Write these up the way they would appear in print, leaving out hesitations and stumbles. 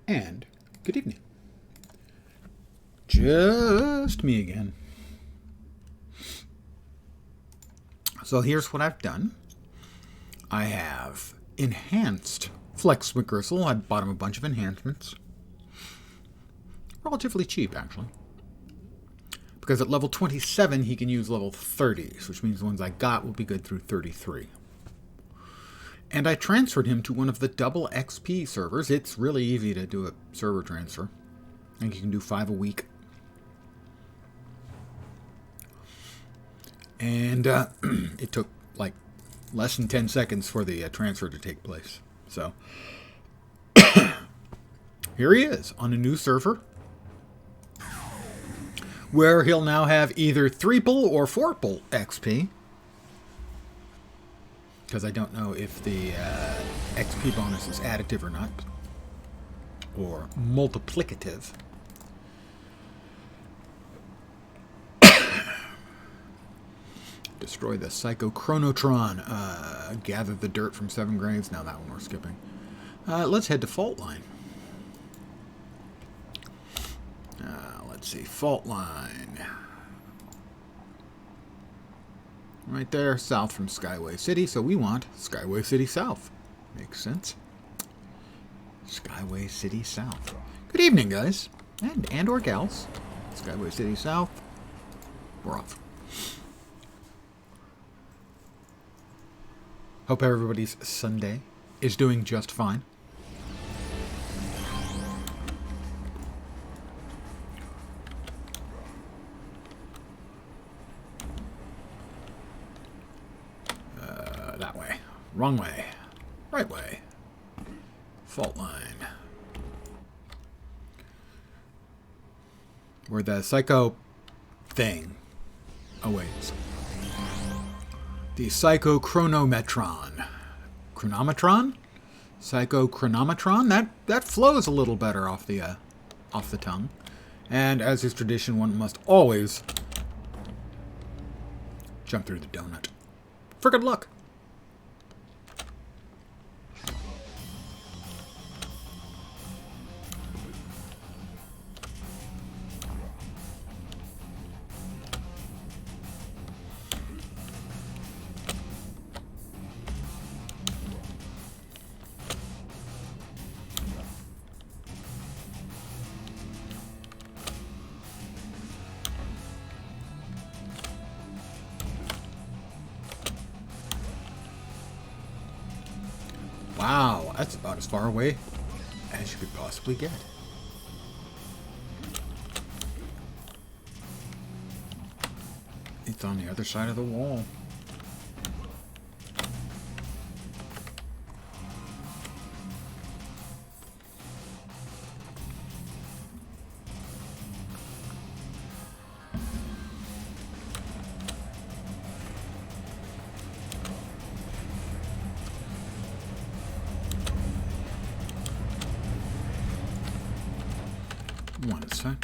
and good evening. Just me again. So here's what I've done. I have enhanced Flex McGristle. I bought him a bunch of enhancements. Relatively cheap, actually. Because at level 27, he can use level 30s, which means the ones I got will be good through 33. And I transferred him to one of the double XP servers. It's really easy to do a server transfer. I think you can do 5 a week. And it took like less than 10 seconds for the transfer to take place. So here he is on a new server, where he'll now have either 3-pull or 4-pull XP. Because I don't know if the XP bonus is additive or not. Or multiplicative. Destroy the Psycho Chronotron. Gather the dirt from 7 graves. Now that one we're skipping. Let's head to Fault Line. Let's see. Fault Line. Right there, south from Skyway City. So we want Skyway City South. Makes sense. Skyway City South. Good evening, guys. And or gals. Skyway City South. We're off. Hope everybody's Sunday is doing just fine. That way. Wrong way. Right way. Fault line. Where the Psycho thing awaits. The Psycho Chronometron. Chronometron? Psycho Chronometron? That flows a little better off the tongue. And as is tradition, one must always jump through the donut. For good luck. Wow, that's about as far away as you could possibly get. It's on the other side of the wall. One sec.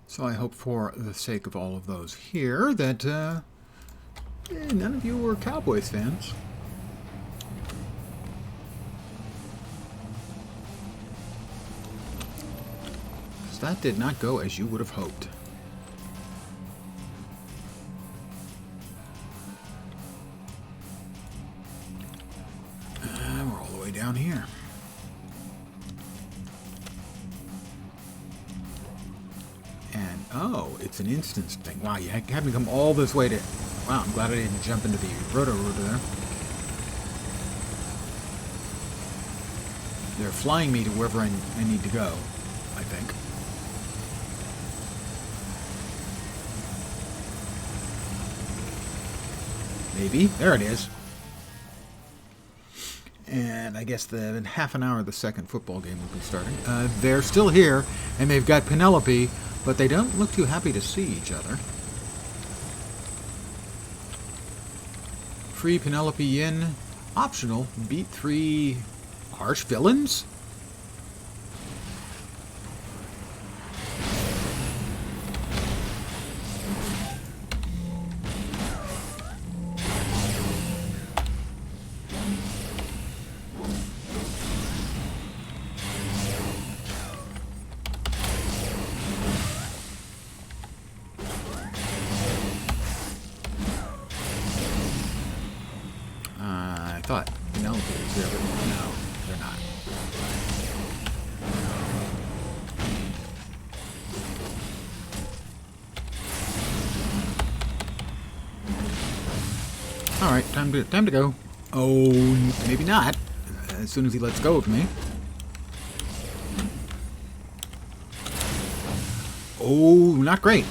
So I hope for the sake of all of those here that none of you were Cowboys fans. Because that did not go as you would have hoped. Down here. And, oh, it's an instance thing. Wow, you had me come all this way to... Wow, I'm glad I didn't jump into the roto-rooter there. They're flying me to wherever I need to go, I think. Maybe. There it is. And I guess in half an hour the second football game will be starting. They're still here, and they've got Penelope, but they don't look too happy to see each other. Free Penelope Yin. Optional. Beat 3 harsh villains? barricades here, but no, they're not. Alright, time to go. Oh, maybe not. As soon as he lets go of me. Oh, not great.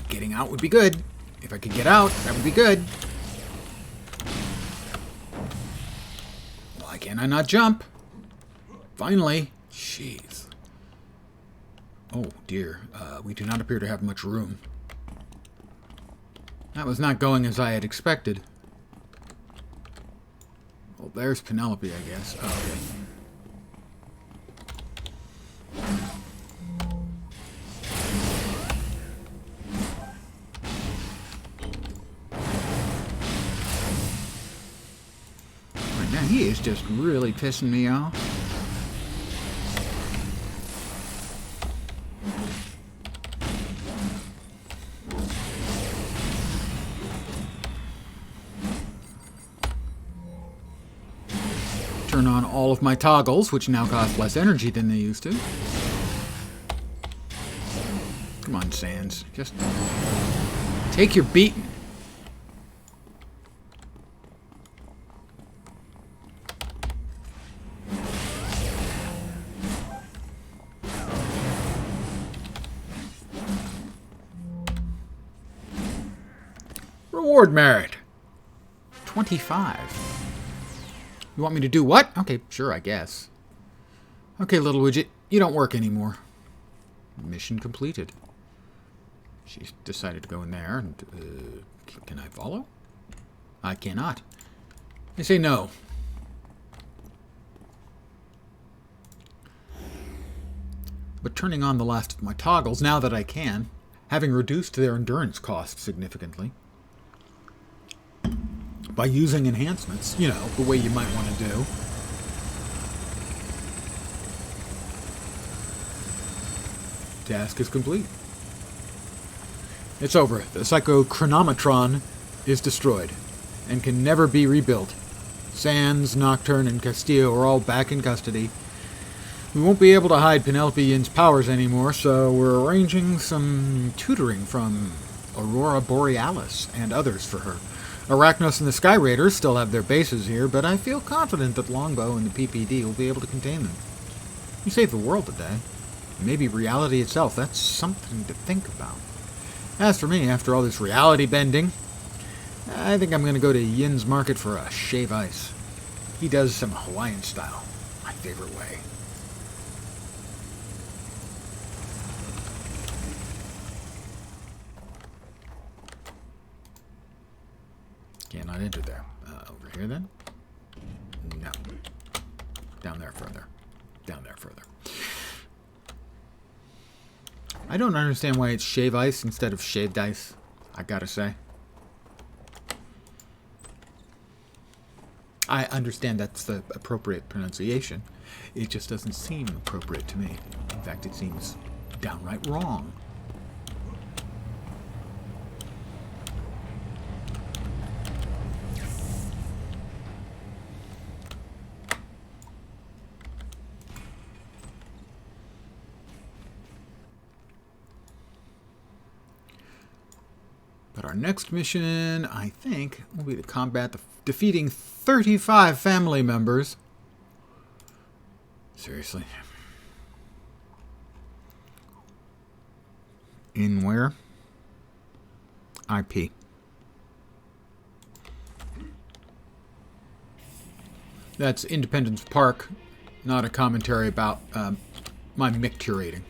Getting out would be good. If I could get out, that would be good. Why can't I not jump? Finally. Jeez. Oh, dear. We do not appear to have much room. That was not going as I had expected. Well, there's Penelope, I guess. Oh, okay. Right now, he is just really pissing me off. Turn on all of my toggles, which now cost less energy than they used to. Come on, Sans. Just take your beating. Reward merit. 25. You want me to do what? Okay, sure, I guess. Okay, little widget, you don't work anymore. Mission completed. She's decided to go in there, and, can I follow? I cannot. I say no. But turning on the last of my toggles, now that I can, having reduced their endurance cost significantly, by using enhancements, you know, the way you might want to do. Task is complete. It's over. The psychochronometron is destroyed and can never be rebuilt. Sans, Nocturne, and Castillo are all back in custody. We won't be able to hide Penelope Yin's powers anymore, so we're arranging some tutoring from Aurora Borealis and others for her. Arachnos and the Sky Raiders still have their bases here, but I feel confident that Longbow and the PPD will be able to contain them. You saved the world today. Maybe reality itself, that's something to think about. As for me, after all this reality bending, I think I'm going to go to Yin's Market for a shave ice. He does some Hawaiian style, my favorite way. Cannot enter there. Over here, then? No. Down there further. Down there further. I don't understand why it's shave ice instead of shaved ice, I gotta say. I understand that's the appropriate pronunciation. It just doesn't seem appropriate to me. In fact, it seems downright wrong. But our next mission, I think, will be to combat defeating 35 family members. Seriously. In where? IP. That's Independence Park, not a commentary about my mic curating.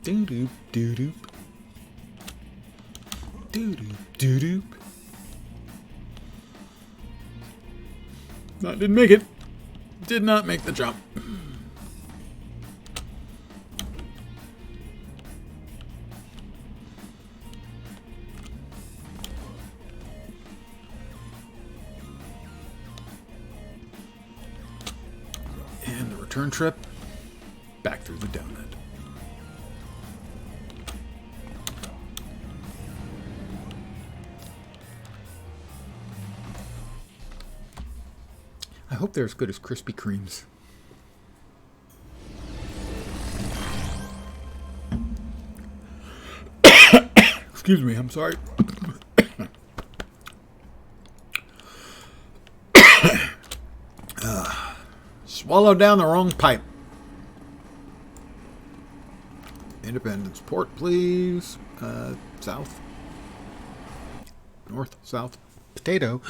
Doo-doop, doo-doop. Doo-doop, doo-doop. No, didn't make it. Did not make the jump. return trip back through the donut. I hope they're as good as Krispy Kremes. Excuse me, I'm sorry. Swallowed down the wrong pipe. Independence Port, please. South. North, south. Potato.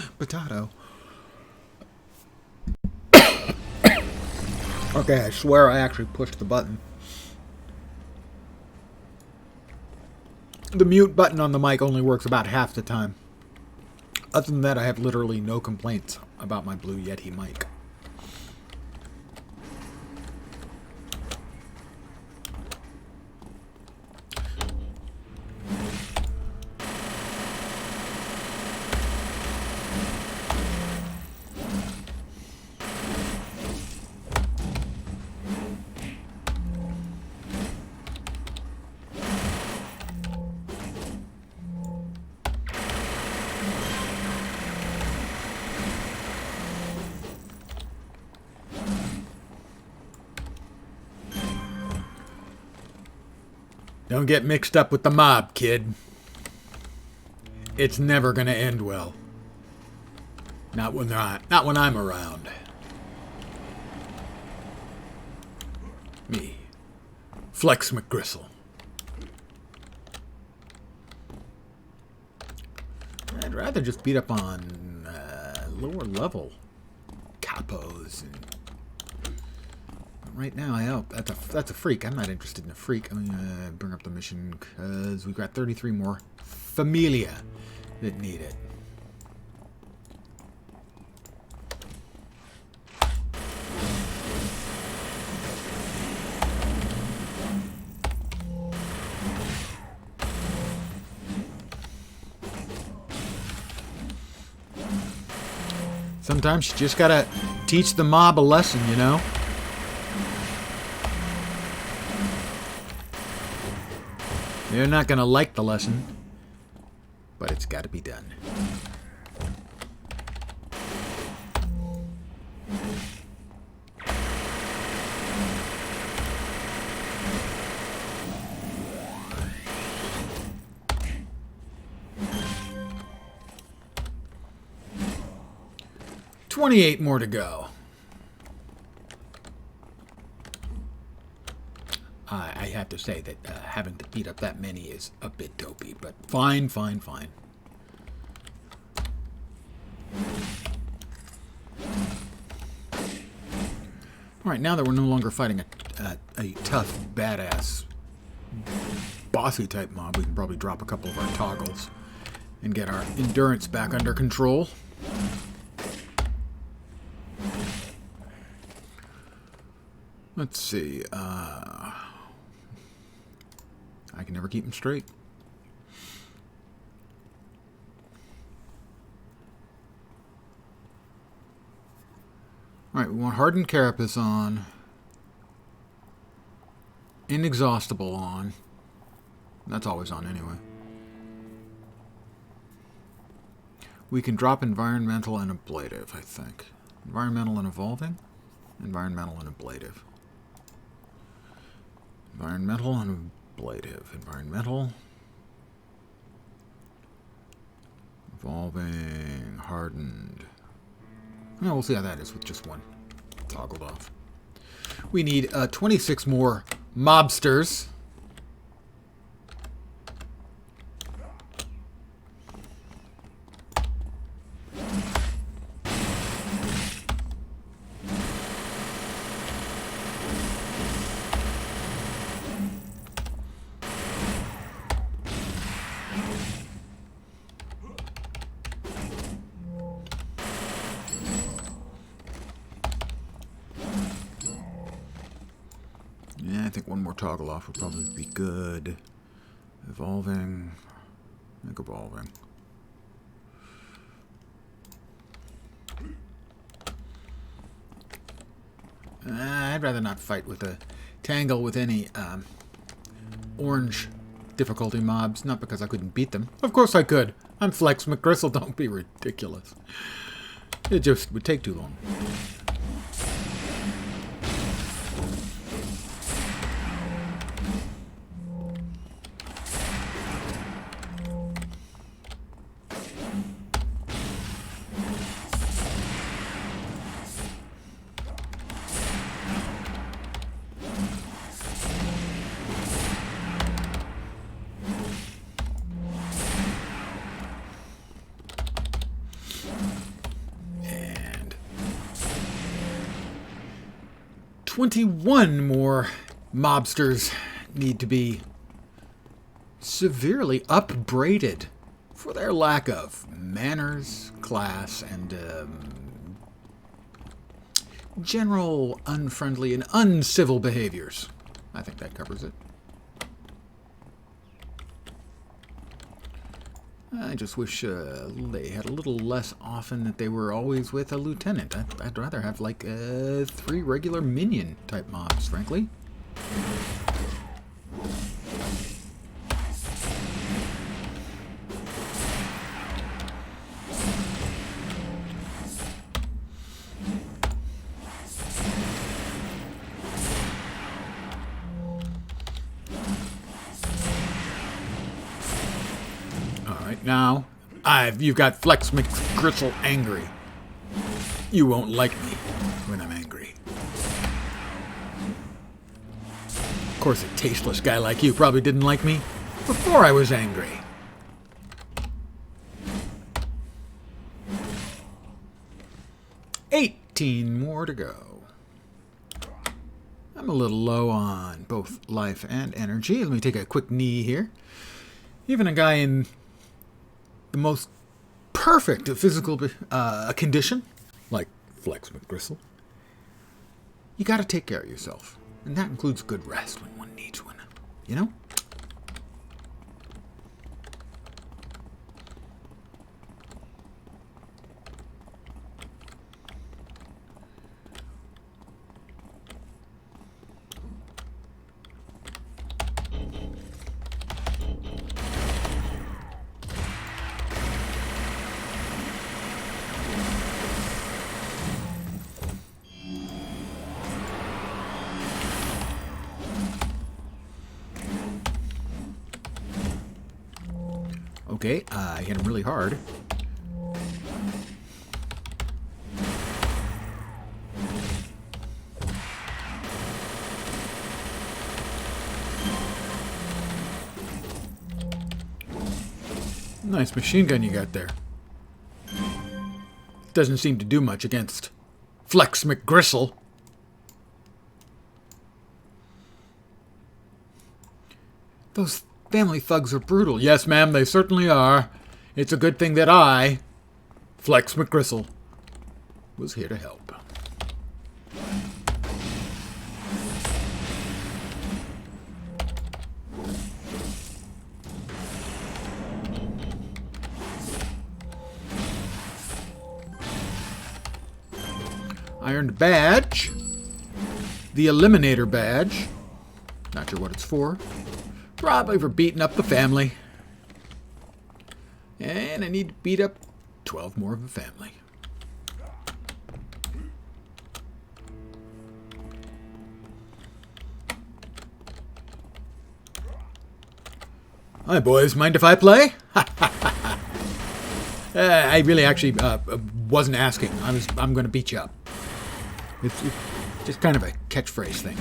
Okay, I swear I actually pushed the button. The mute button on the mic only works about half the time. Other than that, I have literally no complaints about my Blue Yeti mic. Don't get mixed up with the mob, kid. It's never gonna end well. Not when I'm around. Me, Flex McGristle. I'd rather just beat up on lower level capos. And right now, that's a freak. I'm not interested in a freak. I'm gonna bring up the mission because we've got 33 more familia that need it. Sometimes you just gotta teach the mob a lesson, you know? They're not gonna like the lesson, but it's gotta be done. $28 more to go. I have to say that having to beat up that many is a bit dopey, but fine. Alright, now that we're no longer fighting a tough, badass, bossy type mob, we can probably drop a couple of our toggles and get our endurance back under control. Let's see. I can never keep them straight. Alright, we want Hardened Carapace on. Inexhaustible on. That's always on anyway. We can drop Environmental and Ablative, I think. Environmental and Evolving? Environmental and Ablative. Environmental and Ablative. Environmental. Evolving. Hardened. Well, we'll see how that is with just one toggled off. We need 26 more mobsters. Yeah, I think one more toggle off would probably be good. Evolving. I think evolving. I'd rather not fight with a tangle with any orange difficulty mobs. Not because I couldn't beat them. Of course I could. I'm Flex McGristle. Don't be ridiculous. It just would take too long. And 21 more mobsters need to be severely upbraided for their lack of manners, class, and general unfriendly and uncivil behaviors. I think that covers it. I just wish they had a little less often that they were always with a lieutenant. I'd rather have like 3 regular minion type mobs, frankly. Now, you've got Flex McGristle angry. You won't like me when I'm angry. Of course, a tasteless guy like you probably didn't like me before I was angry. $18 more to go. I'm a little low on both life and energy. Let me take a quick knee here. Even a guy in the most perfect physical condition, like Flex McGristle, you got to take care of yourself. And that includes good rest when one needs one. You know? Okay, I hit him really hard. Nice machine gun you got there. Doesn't seem to do much against Flex McGristle. Those family thugs are brutal. Yes, ma'am, they certainly are. It's a good thing that I, Flex McGristle, was here to help. I earned a badge. The Eliminator badge. Not sure what it's for. Probably for beating up the family. And I need to beat up 12 more of the family. Hi, boys. Mind if I play? I really actually wasn't asking. I'm going to beat you up. It's just kind of a catchphrase thing.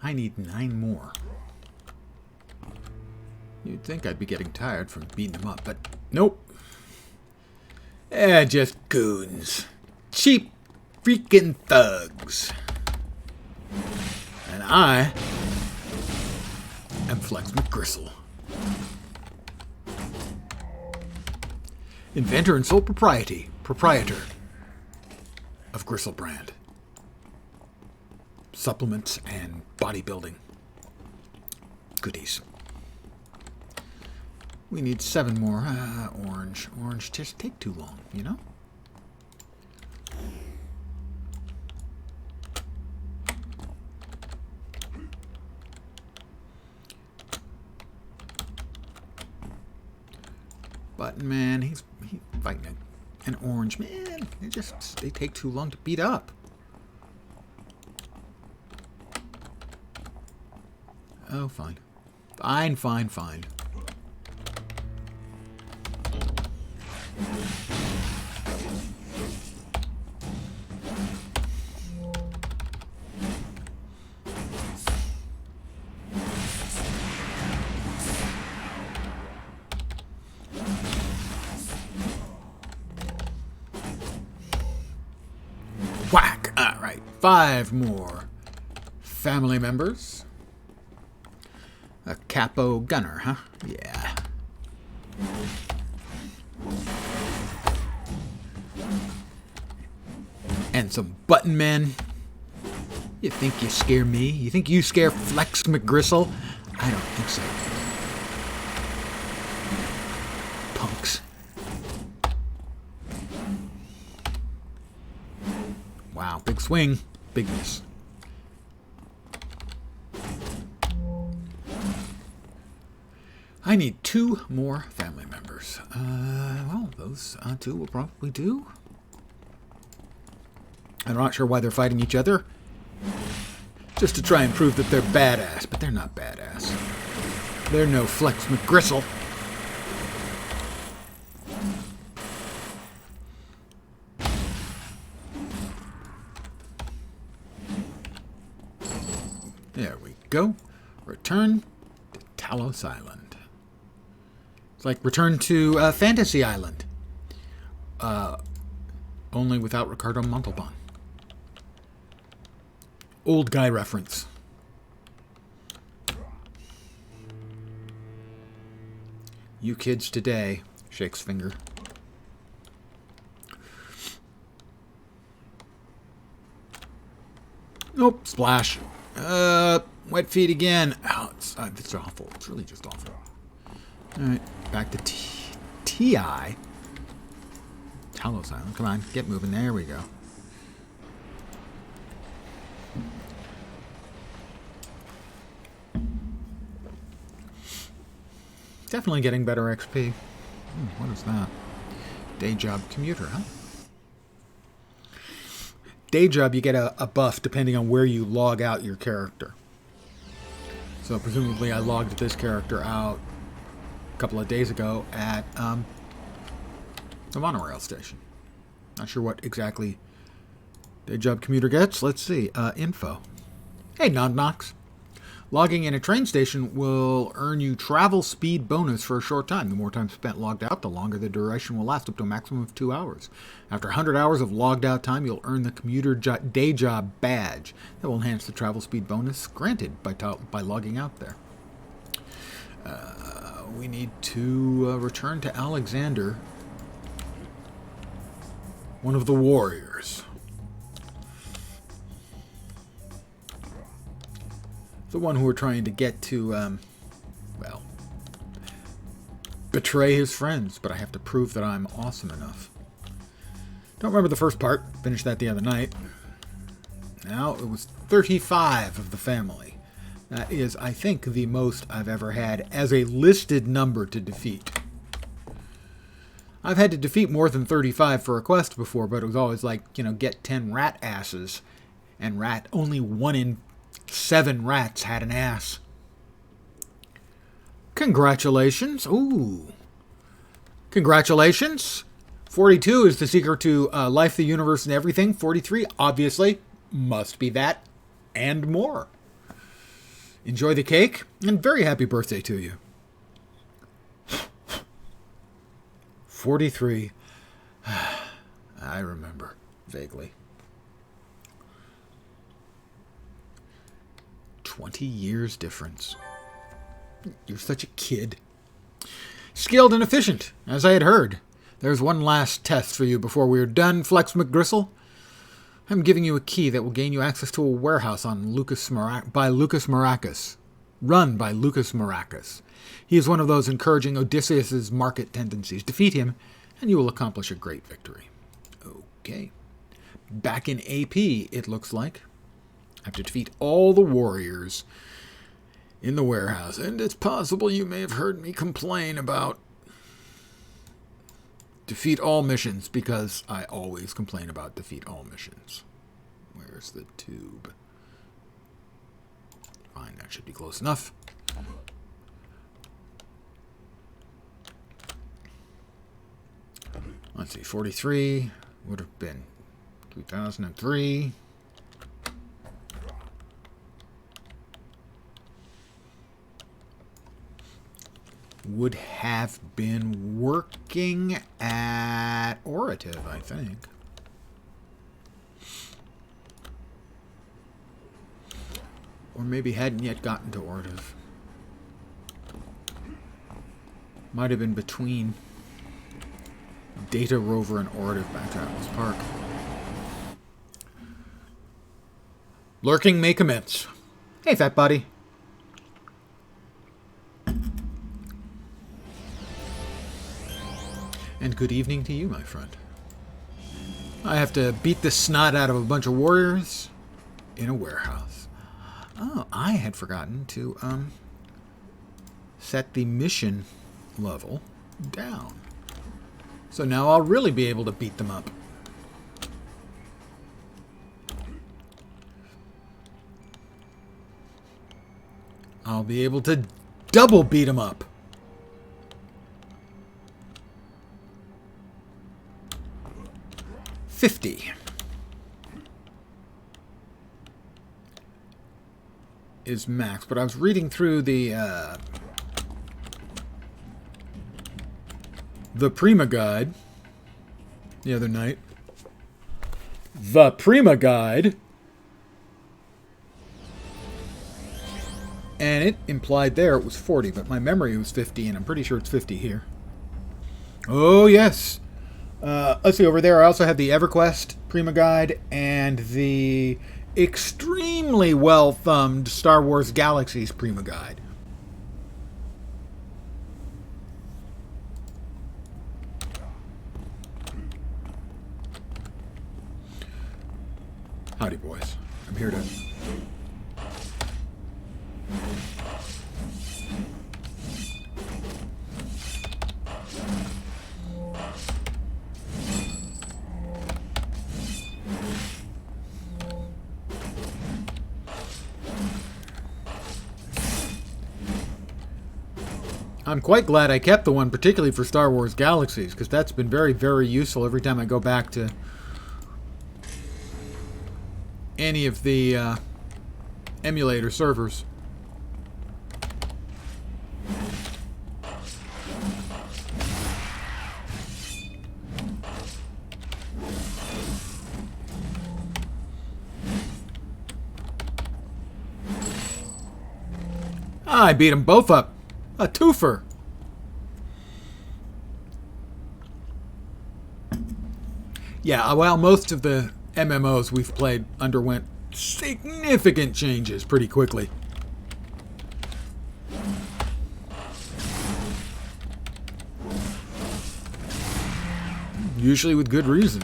I need 9 more. You'd think I'd be getting tired from beating them up, but nope. Just goons. Cheap freaking thugs. And I am Flex McGristle. Inventor and sole proprietor of Gristle brand. Supplements and bodybuilding goodies. We need 7 more. Orange. Orange just take too long, you know? Button man, he's fighting an orange man. They take too long to beat up. Oh, fine. Fine. Whack! All right, 5 more family members. A capo gunner, huh? Yeah. And some button men. You think you scare me? You think you scare Flex McGristle? I don't think so. Punks. Wow, big swing. Big miss. I need 2 more family members. Well, those 2 will probably do. I'm not sure why they're fighting each other. Just to try and prove that they're badass, but they're not badass. They're no Flex McGristle. There we go. Return to Talos Island. It's like return to Fantasy Island. Only without Ricardo Montalban. Old guy reference. You kids today. Shakes finger. Nope. Splash. Wet feet again. Oh, it's awful. It's really just awful. Alright. Back to T.I. Talos Island. Come on. Get moving. There we go. Definitely getting better XP. What is that? Day job commuter, huh? Day job, you get a buff depending on where you log out your character. So presumably I logged this character out a couple of days ago at the monorail station. Not sure what exactly day job commuter gets. Let's see. Info. Hey, Knox. Logging in a train station will earn you travel speed bonus for a short time. The more time spent logged out, the longer the duration will last, up to a maximum of 2 hours. After 100 hours of logged out time, you'll earn the commuter day job badge. That will enhance the travel speed bonus granted by logging out there. We need to return to Alexander, one of the warriors. The one who we're trying to get to, well, betray his friends, but I have to prove that I'm awesome enough. Don't remember the first part. Finished that the other night. Now, it was 35 of the family. That is, I think, the most I've ever had as a listed number to defeat. I've had to defeat more than 35 for a quest before, but it was always like, get 10 rat asses. And only 1 in 7 rats had an ass. Congratulations. Ooh. Congratulations. 42 is the secret to life, the universe, and everything. 43, obviously, must be that and more. Enjoy the cake, and very happy birthday to you. 43. I remember, vaguely. 20 years difference. You're such a kid. Skilled and efficient, as I had heard. There's one last test for you before we're done, Flex McGristle. I'm giving you a key that will gain you access to a warehouse on by Lucas Maracas. Run by Lucas Maracas. He is one of those encouraging Odysseus's market tendencies. Defeat him, and you will accomplish a great victory. Okay. Back in AP, it looks like. I have to defeat all the warriors in the warehouse. And it's possible you may have heard me complain about defeat all missions, because I always complain about defeat all missions. Where's the tube? Fine, that should be close enough. Let's see, 43 would have been 2003. Would have been working at Orative, I think. Or maybe hadn't yet gotten to Orative. Might have been between Data Rover and Orative back to Atlas Park. Lurking may commence. Hey, fat buddy. And good evening to you, my friend. I have to beat the snot out of a bunch of warriors in a warehouse. Oh, I had forgotten to set the mission level down. So now I'll really be able to beat them up. I'll be able to double beat them up. $50 is max, but I was reading through the Prima Guide the other night. The Prima Guide. And it implied there it was 40, but my memory was 50, and I'm pretty sure it's 50 here. Oh, yes. Let's see, over there I also have the EverQuest Prima Guide and the extremely well-thumbed Star Wars Galaxies Prima Guide. Howdy, boys. I'm here to... I'm quite glad I kept the one, particularly for Star Wars Galaxies, because that's been very, very useful every time I go back to any of the emulator servers. I beat them both up. A twofer. Yeah, well, most of the MMOs we've played underwent significant changes pretty quickly. Usually with good reason.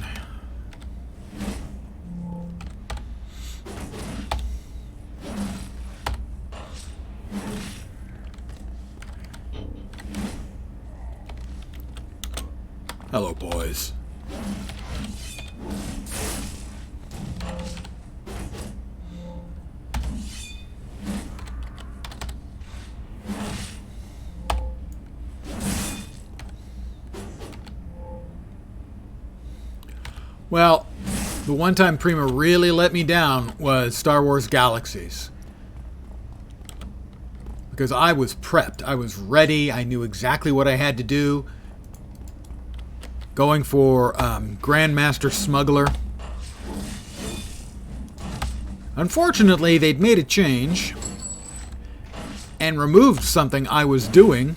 Hello, boys. Well, the one time Prima really let me down was Star Wars Galaxies. Because I was prepped. I was ready. I knew exactly what I had to do. Going for Grandmaster Smuggler. Unfortunately, they'd made a change and removed something I was doing.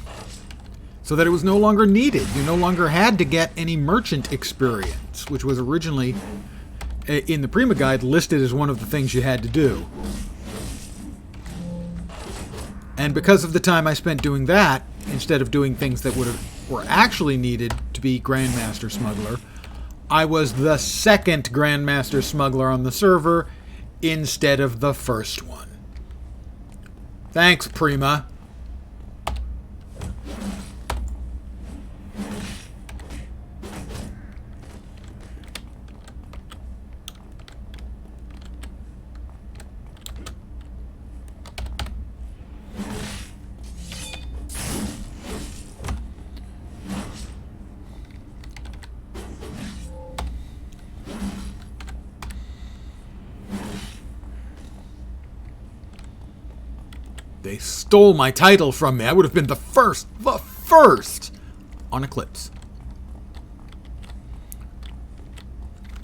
so that it was no longer needed. You no longer had to get any merchant experience, which was originally, in the Prima Guide, listed as one of the things you had to do. And because of the time I spent doing that, instead of doing things that were actually needed to be Grandmaster Smuggler, I was the second Grandmaster Smuggler on the server instead of the first one. Thanks, Prima. They stole my title from me. I would have been the first on Eclipse.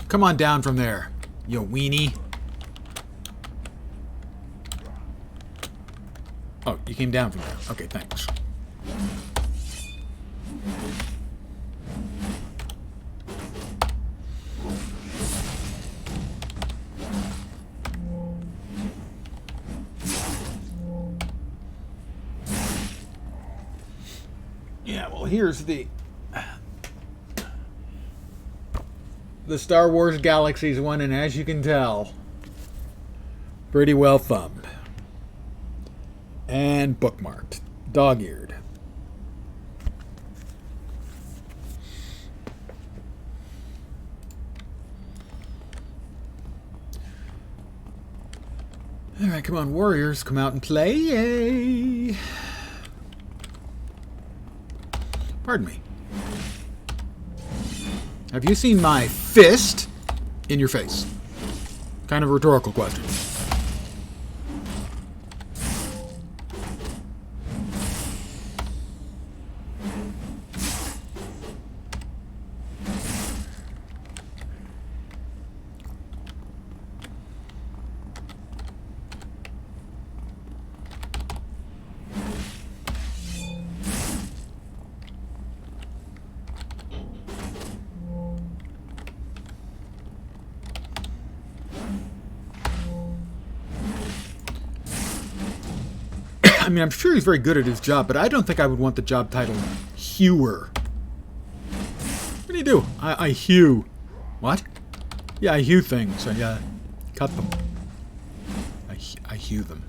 Come on down from there, you weenie. Oh, you came down from there. Okay, thanks. Yeah, well, here's the Star Wars Galaxies one, and as you can tell, pretty well thumbed. And bookmarked. Dog-eared. Alright, come on, warriors, come out and play. Yay! Pardon me. Have you seen my fist in your face? Kind of a rhetorical question. I mean, I'm sure he's very good at his job, but I don't think I would want the job title Hewer. What do you do? I hew. What? Yeah, I hew things. I cut them. I hew them.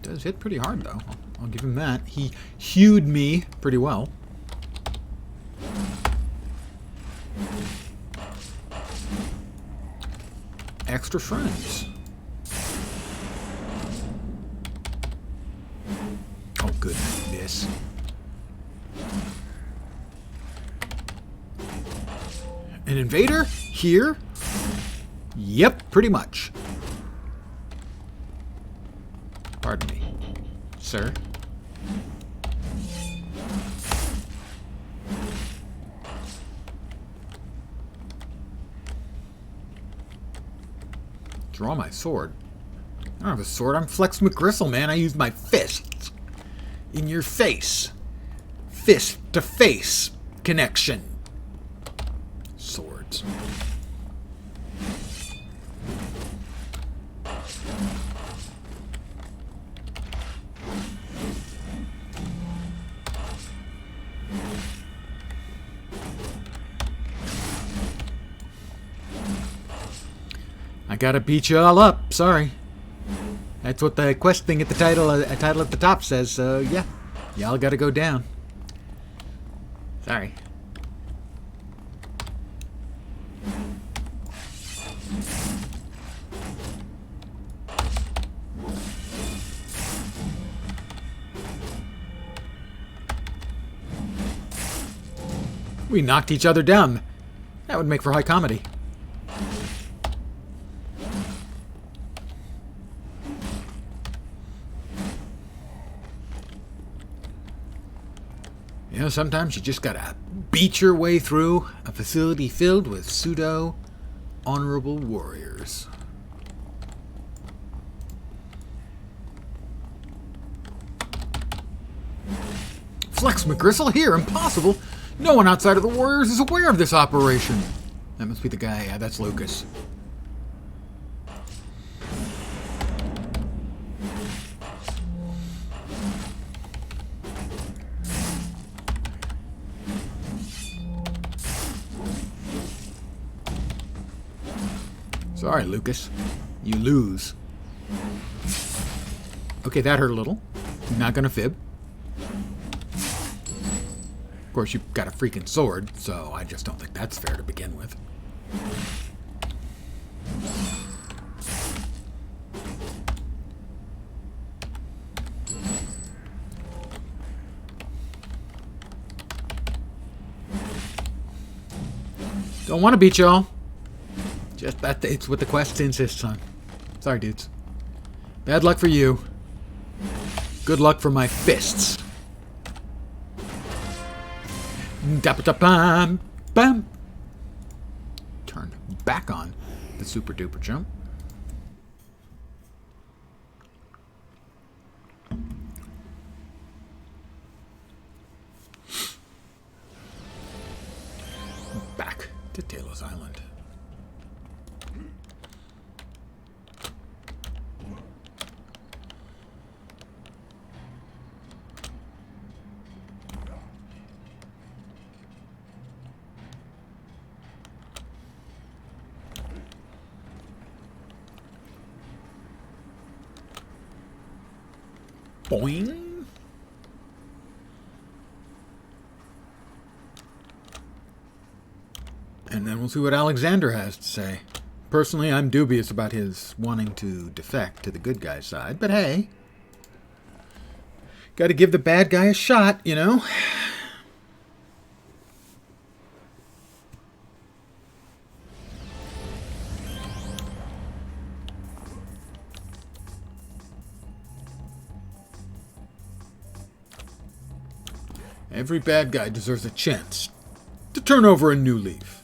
Does hit pretty hard, though. I'll give him that. He hewed me pretty well. Extra friends. Oh, goodness. An invader? Here? Yep, pretty much. Pardon me, sir. Draw my sword. I don't have a sword. I'm Flex McGristle, man. I use my fists. In your face. Fist to face connection. Swords. I gotta beat you all up. Sorry. That's what the quest thing at the title at the top says. So yeah, y'all gotta go down. Sorry. We knocked each other down. That would make for high comedy. You know, sometimes you just gotta beat your way through a facility filled with pseudo-honorable warriors. Flex McGristle here? Impossible. No one outside of the Warriors is aware of this operation. That must be the guy. Yeah, that's Lucas. Sorry, Lucas. You lose. Okay, that hurt a little. Not gonna fib. Of course, you've got a freaking sword, so I just don't think that's fair to begin with. Don't want to beat y'all. Just that it's what the quest insists on. Sorry, dudes. Bad luck for you. Good luck for my fists. Bam, bam. Turn back on the super duper jump. Back to Talos Island. Boing. And then we'll see what Alexander has to say. Personally, I'm dubious about his wanting to defect to the good guy's side, but hey, got to give the bad guy a shot, you know? Every bad guy deserves a chance to turn over a new leaf.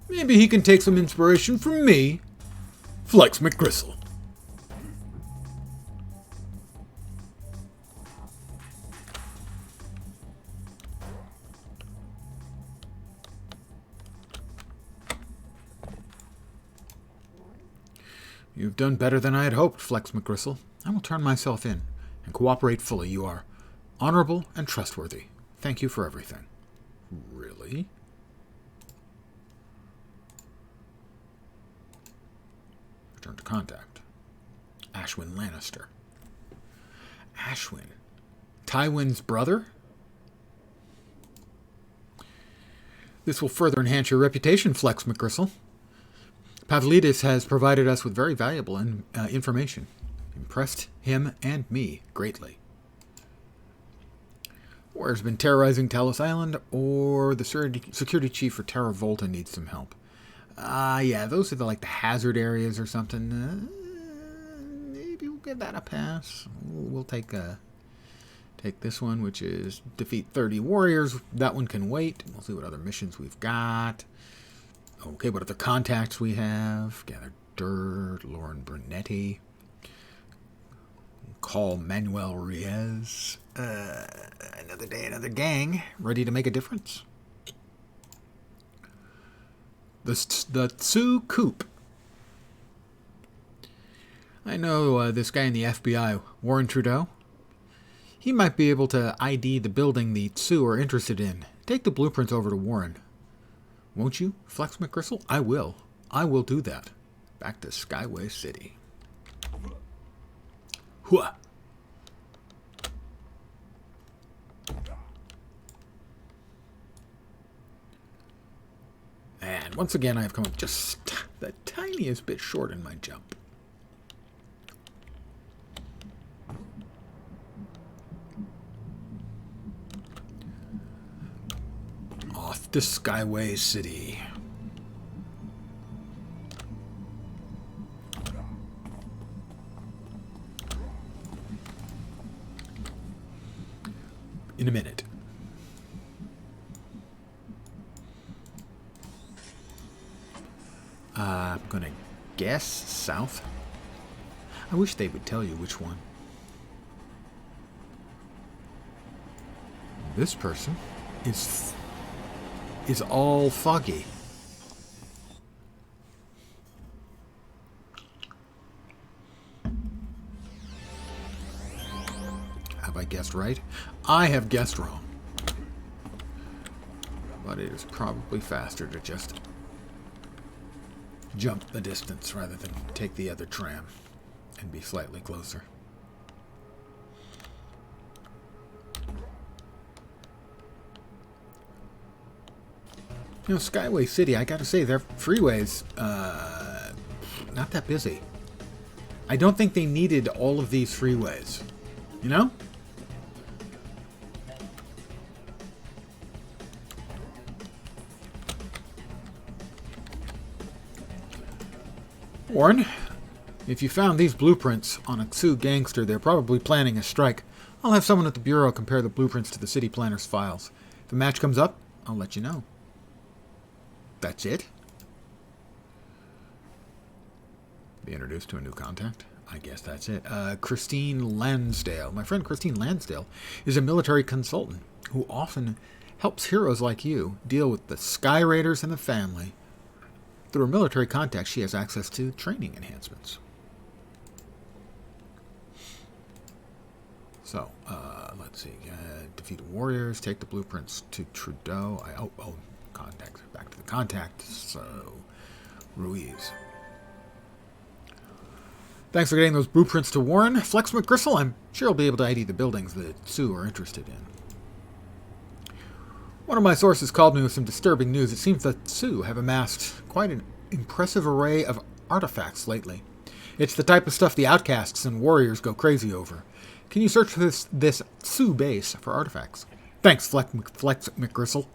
Maybe he can take some inspiration from me, Flex McGristle. You've done better than I had hoped, Flex McGristle. I will turn myself in and cooperate fully. You are honorable and trustworthy. Thank you for everything. Really? Return to contact. Ashwin Lannister. Ashwin? Tywin's brother? This will further enhance your reputation, Flex McGristle. Pavlidis has provided us with very valuable information. Impressed him and me greatly. Warrior's been terrorizing Talos Island, or the security chief for Terra Volta needs some help. Yeah, those are the hazard areas or something. Maybe we'll give that a pass. We'll take this one, which is defeat 30 warriors. That one can wait. We'll see what other missions we've got. Okay, what other contacts we have? Gather dirt, Lauren Brunetti. Call Manuel Riez. Another day, another gang. Ready to make a difference? The Tsu Coop. I know this guy in the FBI, Warren Trudeau. He might be able to ID the building the Tsu are interested in. Take the blueprints over to Warren. Won't you, Flex McGristle? I will. I will do that. Back to Skyway City. Hua! And once again, I have come up just the tiniest bit short in my jump. Off to Skyway City. In a minute. I'm going to guess south. I wish they would tell you which one. This person is all foggy. Have I guessed right? I have guessed wrong. But it is probably faster to just jump the distance rather than take the other tram and be slightly closer. You know, Skyway City, I gotta say, their freeways, not that busy. I don't think they needed all of these freeways. You know? Warren, if you found these blueprints on a Sioux gangster, they're probably planning a strike. I'll have someone at the Bureau compare the blueprints to the city planner's files. If a match comes up, I'll let you know. That's it? Be introduced to a new contact? I guess that's it. Christine Lansdale. My friend Christine Lansdale is a military consultant who often helps heroes like you deal with the Sky Raiders and the family. Through her military contacts, she has access to training enhancements. So, let's see. Defeat warriors, take the blueprints to Trudeau. Contact. Back to the contact. So, Ruiz. Thanks for getting those blueprints to Warren. Flex McGristle, I'm sure he'll be able to ID the buildings that Sioux are interested in. One of my sources called me with some disturbing news. It seems that Sioux have amassed quite an impressive array of artifacts lately. It's the type of stuff the outcasts and warriors go crazy over. Can you search for this Sioux base for artifacts? Thanks, Flex McGristle.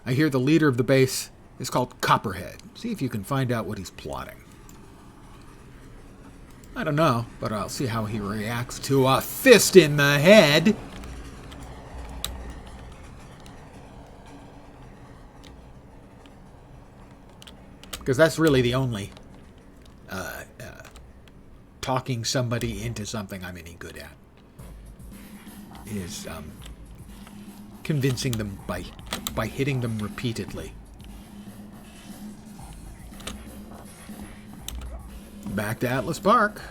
I hear the leader of the base is called Copperhead. See if you can find out what he's plotting. I don't know, but I'll see how he reacts to a fist in the head. Because that's really the only talking somebody into something I'm any good at. Is convincing them by hitting them repeatedly. Back to Atlas Park.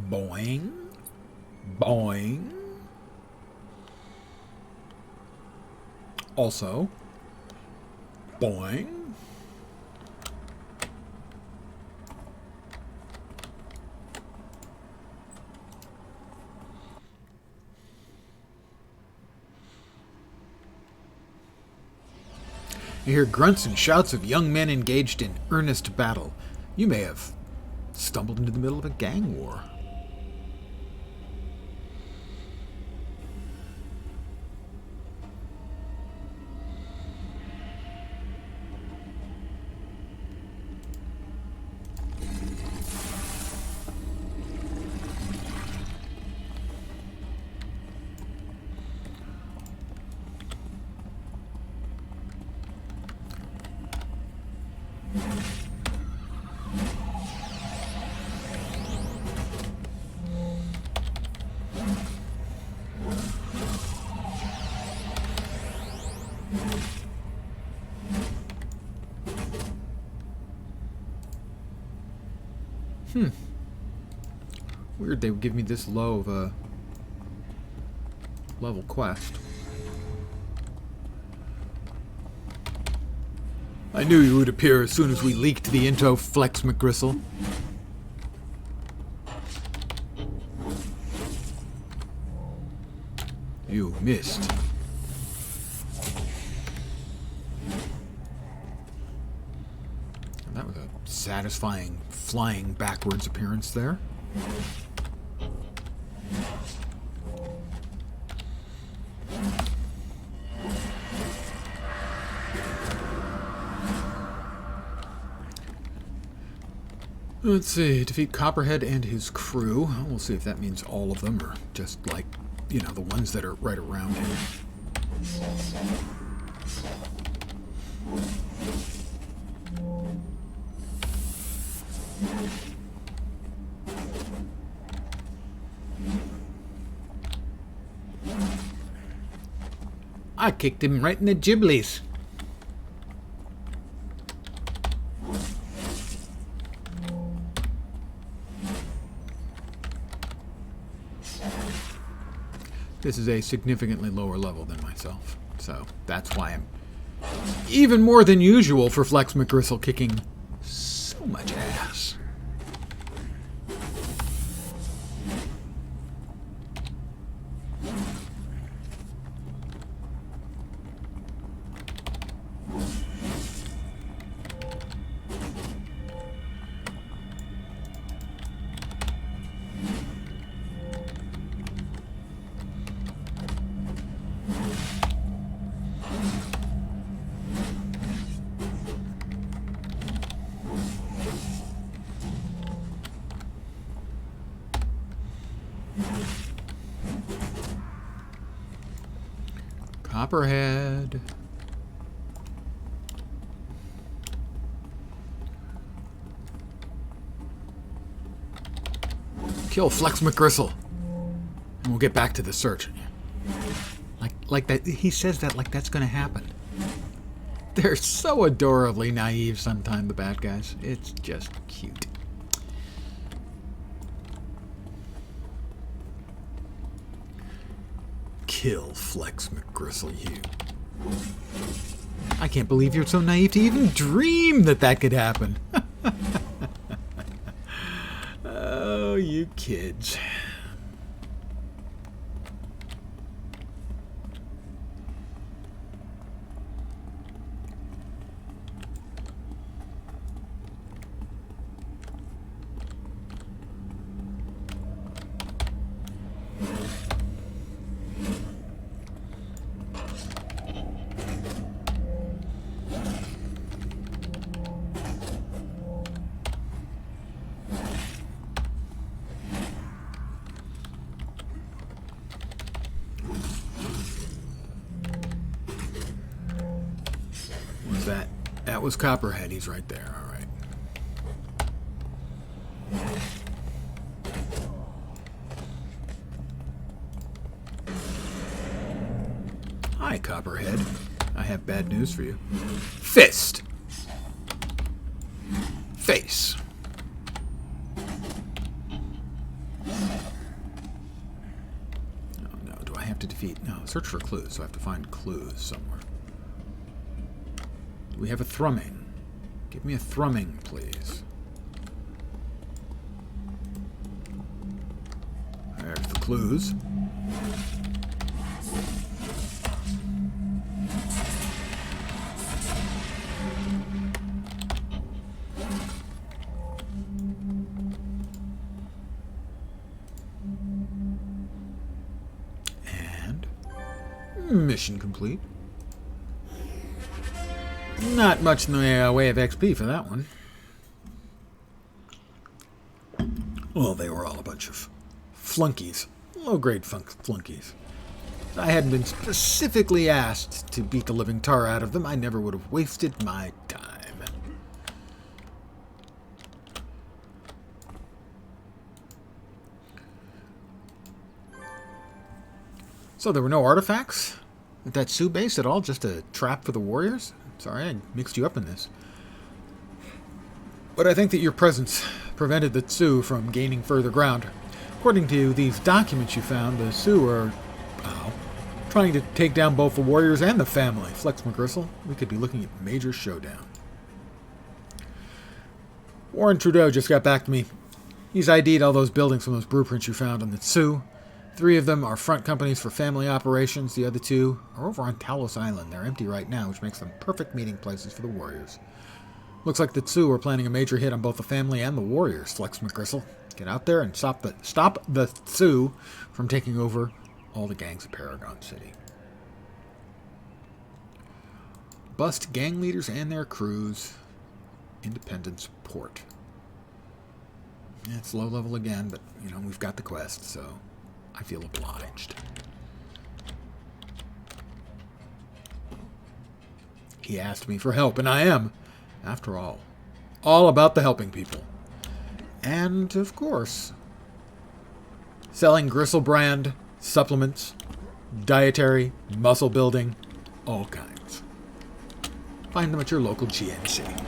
Boing. Boing. Also, boing. You hear grunts and shouts of young men engaged in earnest battle. You may have stumbled into the middle of a gang war. Weird they would give me this low of a level quest. I knew you would appear as soon as we leaked the info, Flex McGristle. You missed. That was a satisfying flying backwards appearance there. Let's see. Defeat Copperhead and his crew. We'll see if that means all of them or just like, you know, the ones that are right around him. I kicked him right in the giblies. This is a significantly lower level than myself, so that's why I'm even more than usual for Flex McGristle kicking so much ass. Copperhead. Kill Flex McGristle. And we'll get back to the search. Like that, he says that like that's going to happen. They're so adorably naive sometimes, the bad guys. It's just cute. Kill Flex McGristle, you. I can't believe you're so naive to even dream that that could happen. Oh, you kids. That was Copperhead. He's right there. All right. Hi, Copperhead. I have bad news for you. Fist. Face. Oh, no. Do I have to defeat? No. Search for clues. So I have to find clues somewhere. We have a thrumming. Give me a thrumming, please. There's the clues. And mission complete. Not much in the way of XP for that one. Well, they were all a bunch of flunkies. Low-grade flunkies. If I hadn't been specifically asked to beat the living tar out of them, I never would have wasted my time. So there were no artifacts at that Sioux base at all? Just a trap for the warriors? Sorry, I mixed you up in this. But I think that your presence prevented the Sioux from gaining further ground. According to these documents you found, the Sioux are trying to take down both the warriors and the family. Flex McGristle, we could be looking at a major showdown. Warren Trudeau just got back to me. He's ID'd all those buildings from those blueprints you found on the Sioux. 3 of them are front companies for family operations. The other 2 are over on Talos Island. They're empty right now, which makes them perfect meeting places for the warriors. Looks like the Sioux are planning a major hit on both the family and the warriors, Flex McGristle. Get out there and stop the Sioux from taking over all the gangs of Paragon City. Bust gang leaders and their crews. Independence Port. It's low level again, but, you know, we've got the quest, so I feel obliged. He asked me for help, and I am, after all about the helping people. And, of course, selling Gristle brand supplements, dietary, muscle building, all kinds. Find them at your local GNC.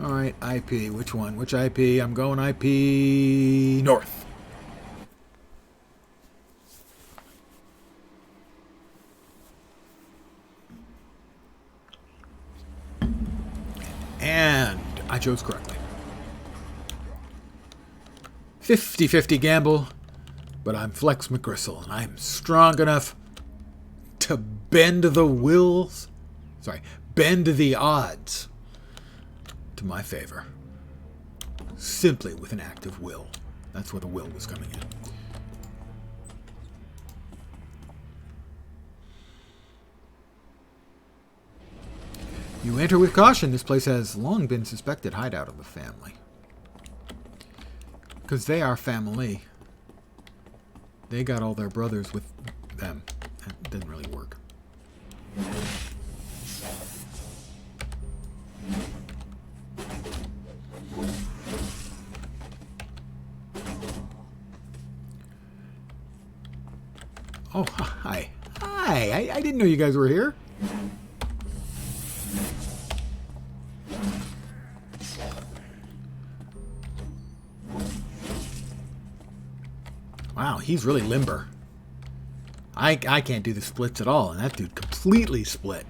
Alright, IP. Which one? Which IP? I'm going IP north. And I chose correctly. 50-50 gamble, but I'm Flex McGristle, and I'm strong enough to bend the odds to my favor. Simply with an act of will. That's where the will was coming in. You enter with caution. This place has long been suspected hideout of the family. Because they are family. They got all their brothers with them. That didn't really work. Oh, hi. Hi. I didn't know you guys were here. Wow, he's really limber. I can't do the splits at all, and that dude completely split.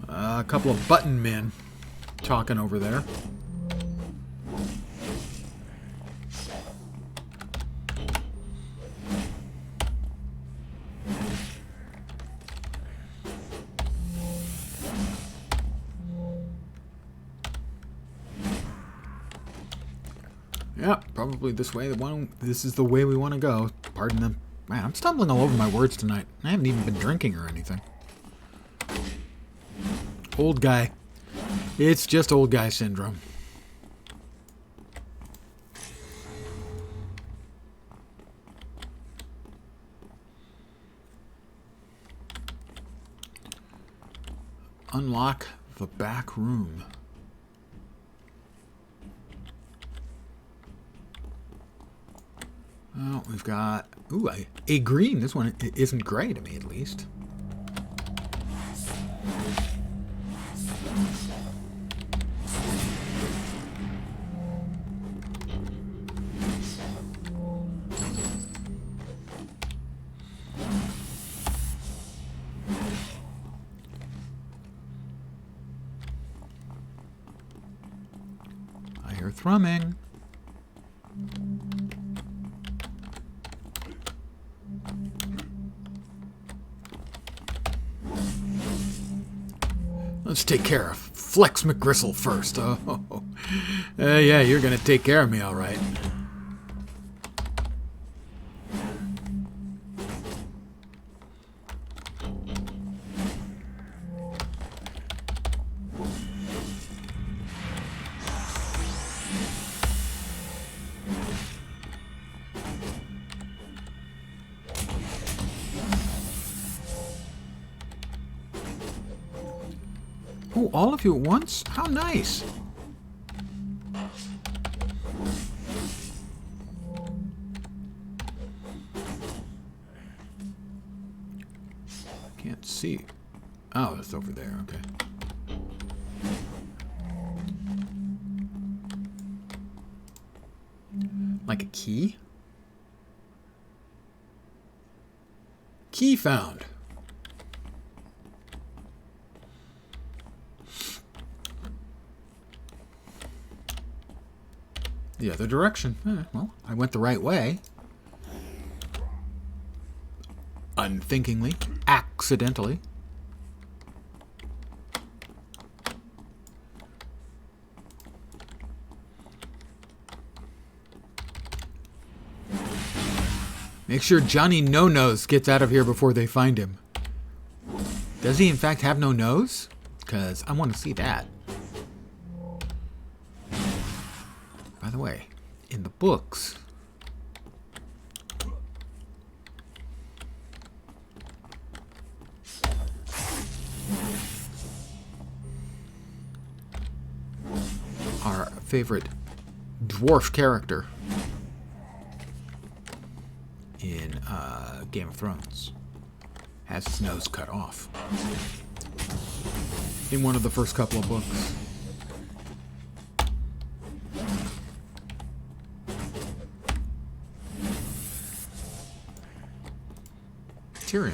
A couple of button men talking over there. Yeah, probably this way. This is the way we want to go. Pardon them. Man, I'm stumbling all over my words tonight. I haven't even been drinking or anything. Old guy. It's just old guy syndrome. Unlock the back room. Well, we've got... Ooh, a green. This one isn't gray to me, at least. I hear thrumming. Let's take care of Flex McGristle first. Oh, yeah, you're gonna take care of me, all right. Oh, all of you at once? How nice. Can't see. Oh, it's over there. Okay. Like a key? Key found. The other direction. Well, I went the right way. Unthinkingly. Accidentally. Make sure Johnny No Nose gets out of here before they find him. Does he in fact have no nose? Because I want to see that. By the way, in the books, our favorite dwarf character in Game of Thrones has his nose cut off in one of the first couple of books. Tyrion,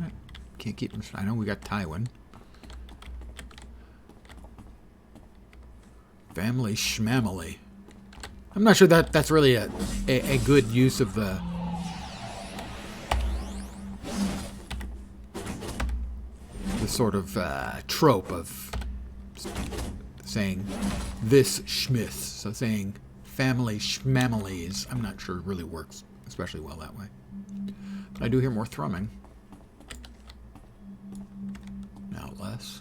right? Can't keep him. I know we got Tywin. Family schmamily. I'm not sure that that's really a good use of the sort of trope of saying this Schmith. So saying family schmamilies, I'm not sure it really works especially well that way. But I do hear more thrumming. Now less.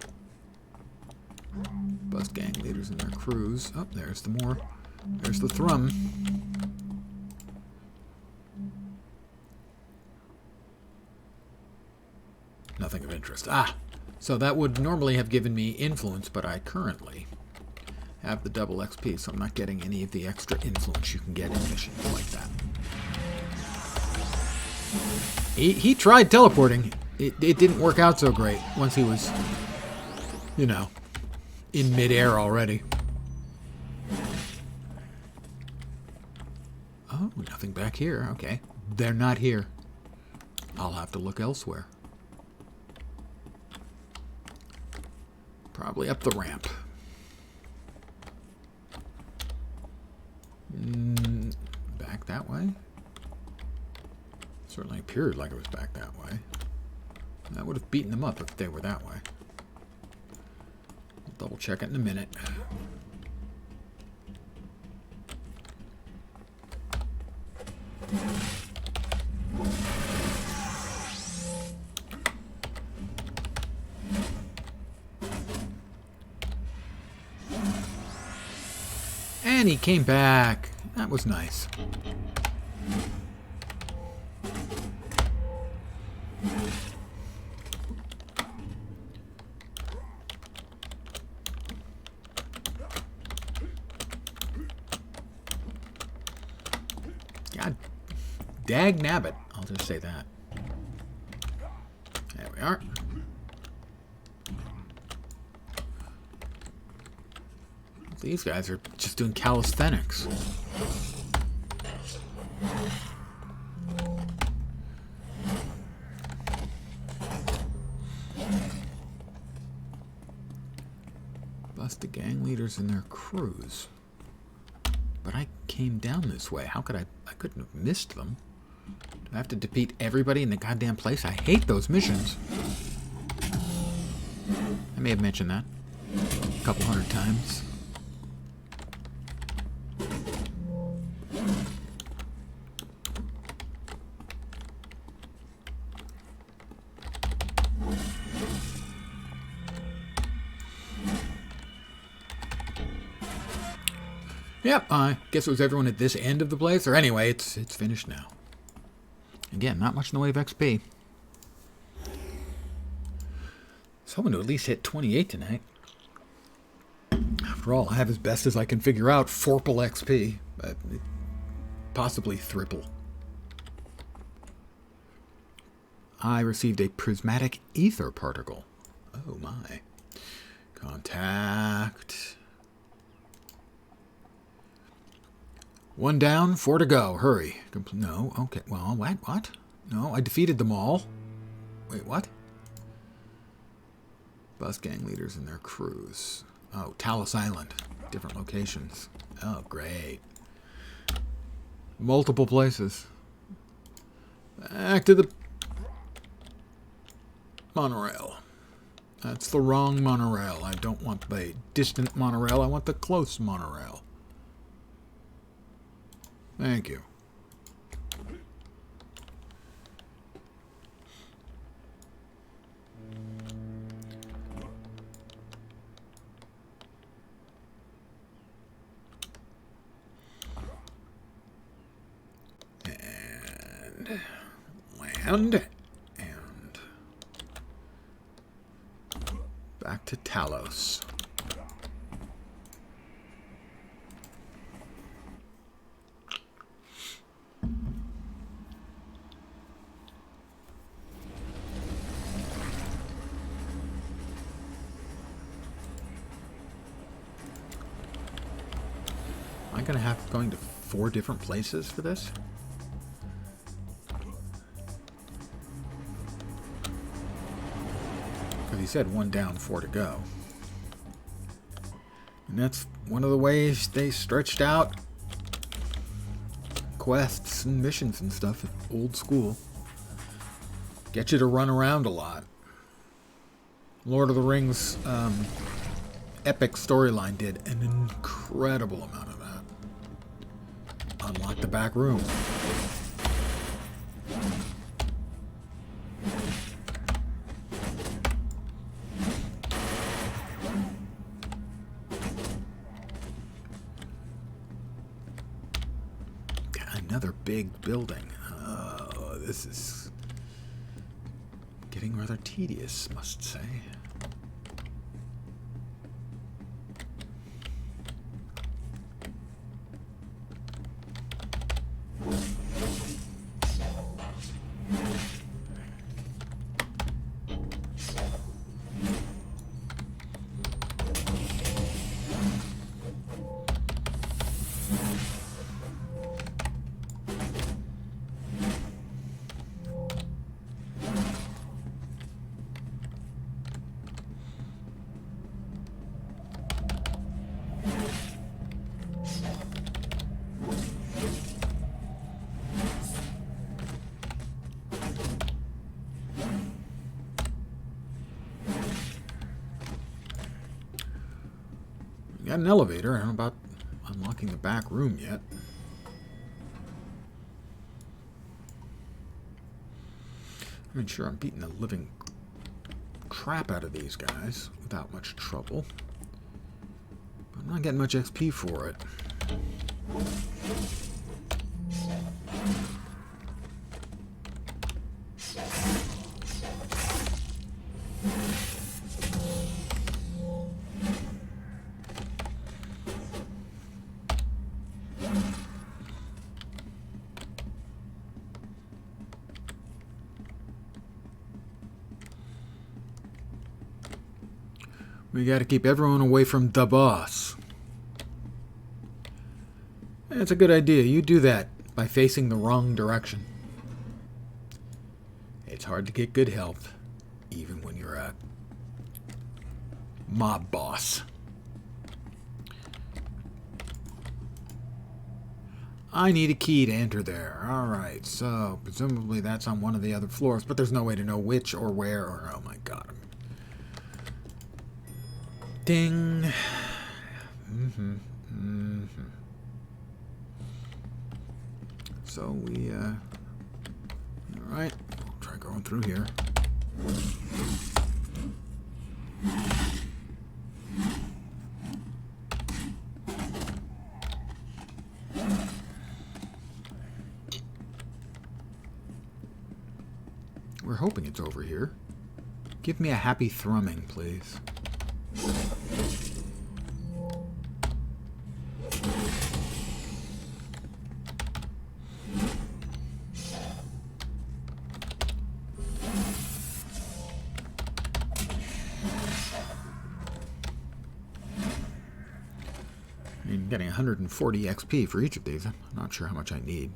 Bust gang leaders and their crews. Oh, there's the more. There's the thrum. Nothing of interest. Ah! So that would normally have given me influence, but I currently have the double XP, so I'm not getting any of the extra influence you can get in missions like that. He tried teleporting. It didn't work out so great once he was, you know, in midair already. Oh, nothing back here. Okay. They're not here. I'll have to look elsewhere. Probably up the ramp. Back that way? Certainly appeared like it was back that way. That would have beaten them up if they were that way. I'll double check it in a minute. And he came back. That was nice. God dag nabbit. I'll just say that. There we are. These guys are just doing calisthenics. Bust the gang leaders and their crews. But I came down this way. How could I couldn't have missed them. Do I have to defeat everybody in the goddamn place? I hate those missions. I may have mentioned that a couple hundred times. Yep, I guess it was everyone at this end of the place. Or anyway, it's finished now. Again, not much in the way of XP. I was hoping to at least hit 28 tonight. After all, I have as best as I can figure out Forple XP. But possibly triple. I received a prismatic ether particle. Oh my. Contact. 1 down, 4 to go. Hurry. No, okay. Well, what? No, I defeated them all. Wait, what? Bus gang leaders and their crews. Oh, Talus Island. Different locations. Oh, great. Multiple places. Back to the monorail. That's the wrong monorail. I don't want the distant monorail. I want the close monorail. Thank you. And land. And back to Talos. Am I going to have going to 4 different places for this? Because he said 1 down, 4 to go. And that's one of the ways they stretched out quests and missions and stuff. Old school. Get you to run around a lot. Lord of the Rings epic storyline did an incredible amount of that. Unlock the back room. Another big building. Oh, this is getting rather tedious, must say. Got an elevator. I don't know about unlocking the back room yet. I'm not sure I'm beating the living crap out of these guys without much trouble. But I'm not getting much XP for it. We got to keep everyone away from the boss. That's a good idea. You do that by facing the wrong direction. It's hard to get good health, even when you're a mob boss. I need a key to enter there. Alright, so presumably that's on one of the other floors, but there's no way to know which or where or... Oh my god. Ding. So we, alright, we'll try going through here. We're hoping it's over here. Give me a happy thrumming, please. getting 140 XP for each of these. I'm not sure how much I need.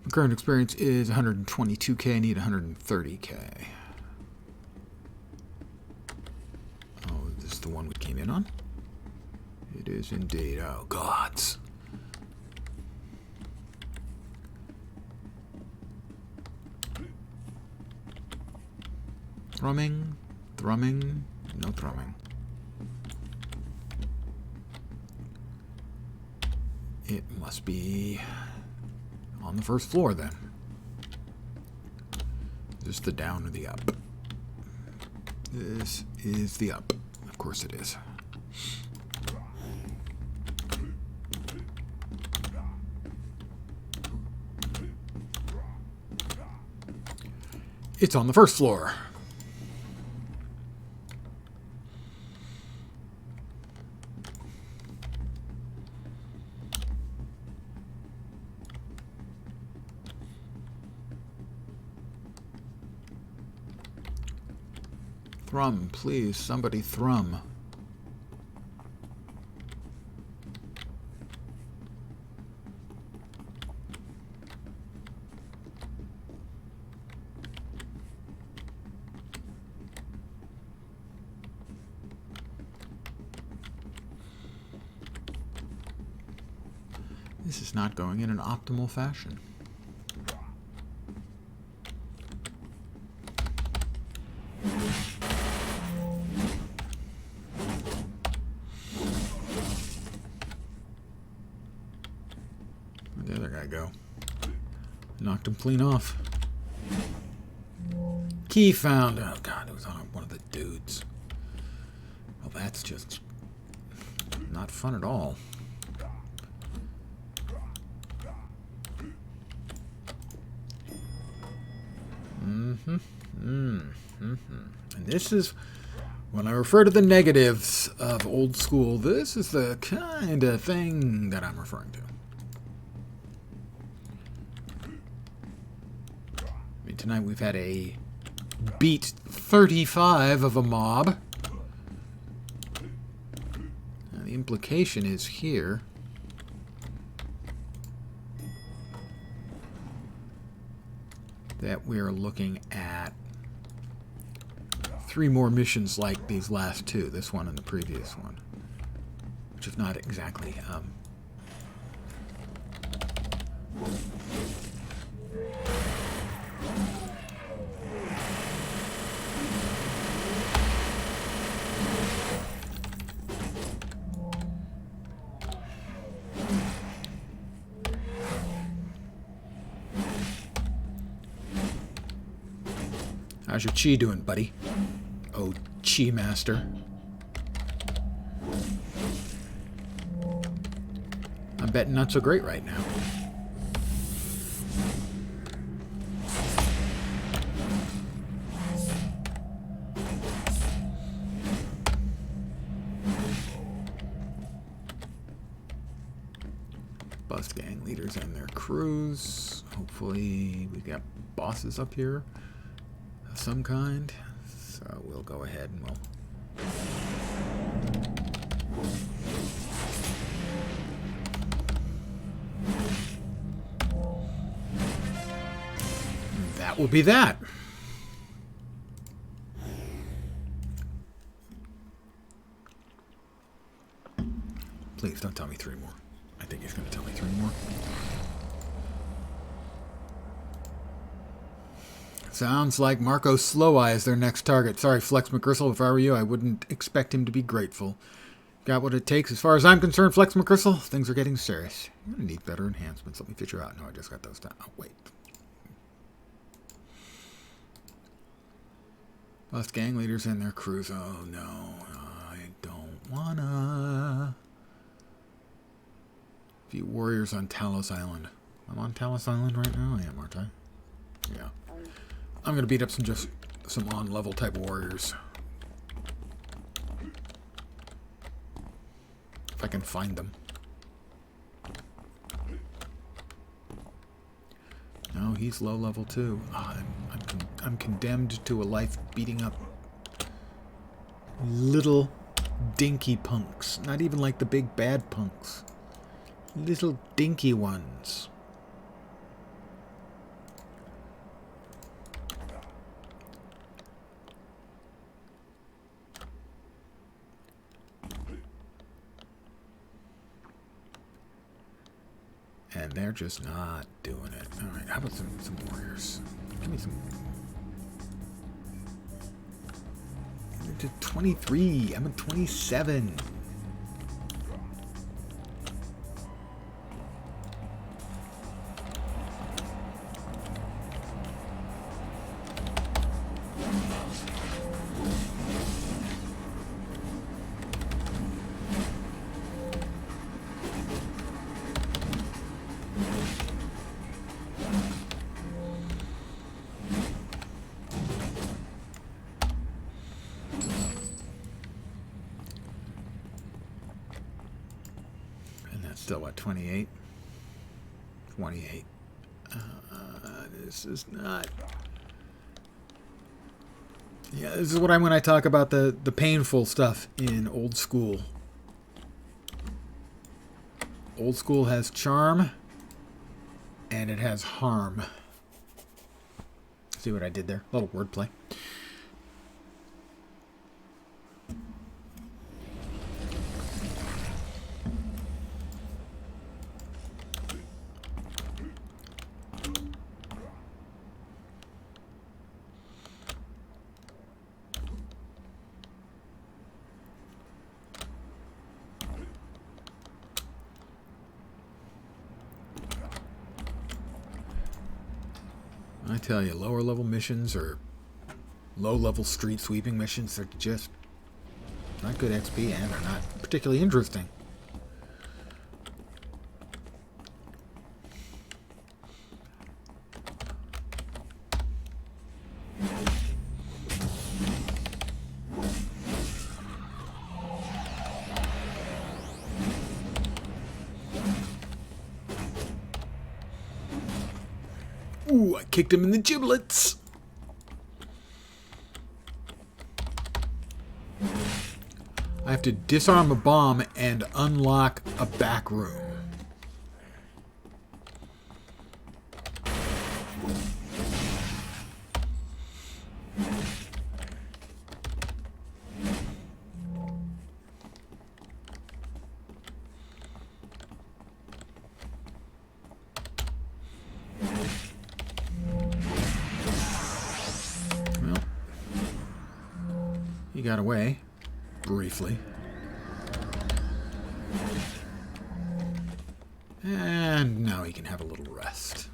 My current experience is 122k. I need 130k. Oh, this is the one we came in on? It is indeed. Oh, gods. Thrumming, thrumming, no thrumming. It must be on the first floor then. Is this the down or the up? This is the up. Of course it is. It's on the first floor. Thrum, please, somebody thrum. This is not going in an optimal fashion. Where'd the other guy go? Knocked him clean off. Key found. Oh god, it was on one of the dudes. Well, that's just not fun at all. And this is, when I refer to the negatives of old school, this is the kind of thing that I'm referring to. I mean, tonight we've had a beat 35 of a mob. Now, the implication is here that we're looking at 3 more missions like these last 2, this one and the previous one, which is not exactly How's your chi doing, buddy? Oh, Chi Master. I'm betting not so great right now. Bust gang leaders and their crews. Hopefully we got bosses up here of some kind. So we'll go ahead and that will be that. Please don't tell me 3 more. I think he's going to tell me 3 more. Sounds like Marco Slow-Eye is their next target. Sorry, Flex McGristle. If I were you, I wouldn't expect him to be grateful. Got what it takes. As far as I'm concerned, Flex McGristle, things are getting serious. You're going to need better enhancements. Let me figure out. No, I just got those done. Oh, wait. Bust gang leaders and their crews. Oh, no. I don't wanna. Few warriors on Talos Island. I'm on Talos Island right now? I am, aren't I? Yeah. I'm going to beat up some on-level type warriors. If I can find them. No, he's low level too. Oh, I'm condemned to a life beating up little dinky punks. Not even like the big bad punks. Little dinky ones. And they're just not doing it. All right, how about some warriors? Give me some. To 23. I'm at 27. Still what, 28? 28. This is not... Yeah, this is what when I talk about the painful stuff in old school. Old school has charm, and it has harm. See what I did there? A little wordplay. I tell you, lower level missions or low level street sweeping missions, they're just not good XP and they're not particularly interesting. Ooh, I kicked him in the giblets. I have to disarm a bomb and unlock a back room. He got away, briefly. And now he can have a little rest.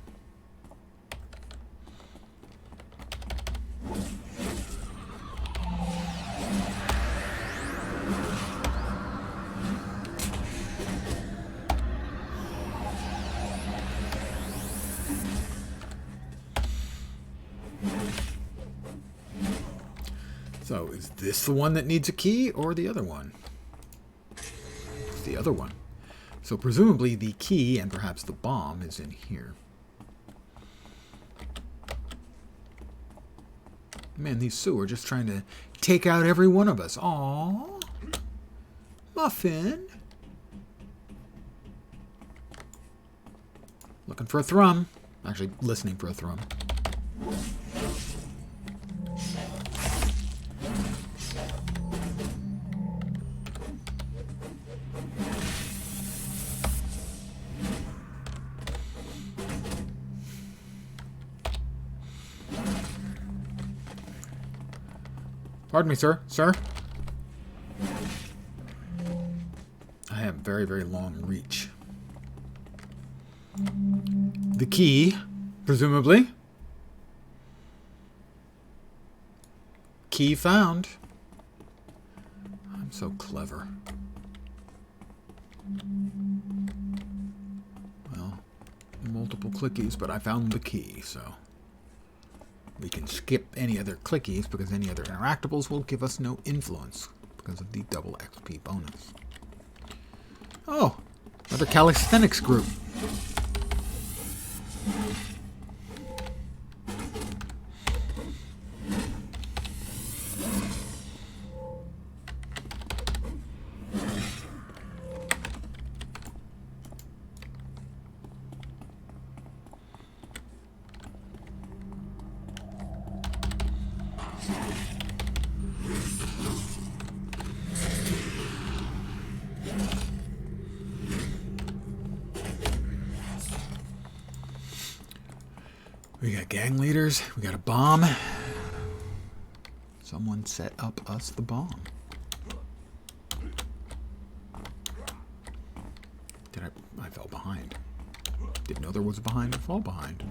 So, is this the one that needs a key, or the other one? It's the other one. So, presumably the key, and perhaps the bomb, is in here. Man, these Sioux are just trying to take out every one of us. Aww. Muffin. Looking for a thrum. Actually, listening for a thrum. Pardon me, sir. Sir? I have very, very long reach. The key, presumably. Key found. I'm so clever. Well, multiple clickies, but I found the key, so... We can skip any other clickies because any other interactables will give us no influence because of the double XP bonus. Oh, another calisthenics group. We got gang leaders. We got a bomb. Someone set up us the bomb. I fell behind. Didn't know there was a behind to fall behind.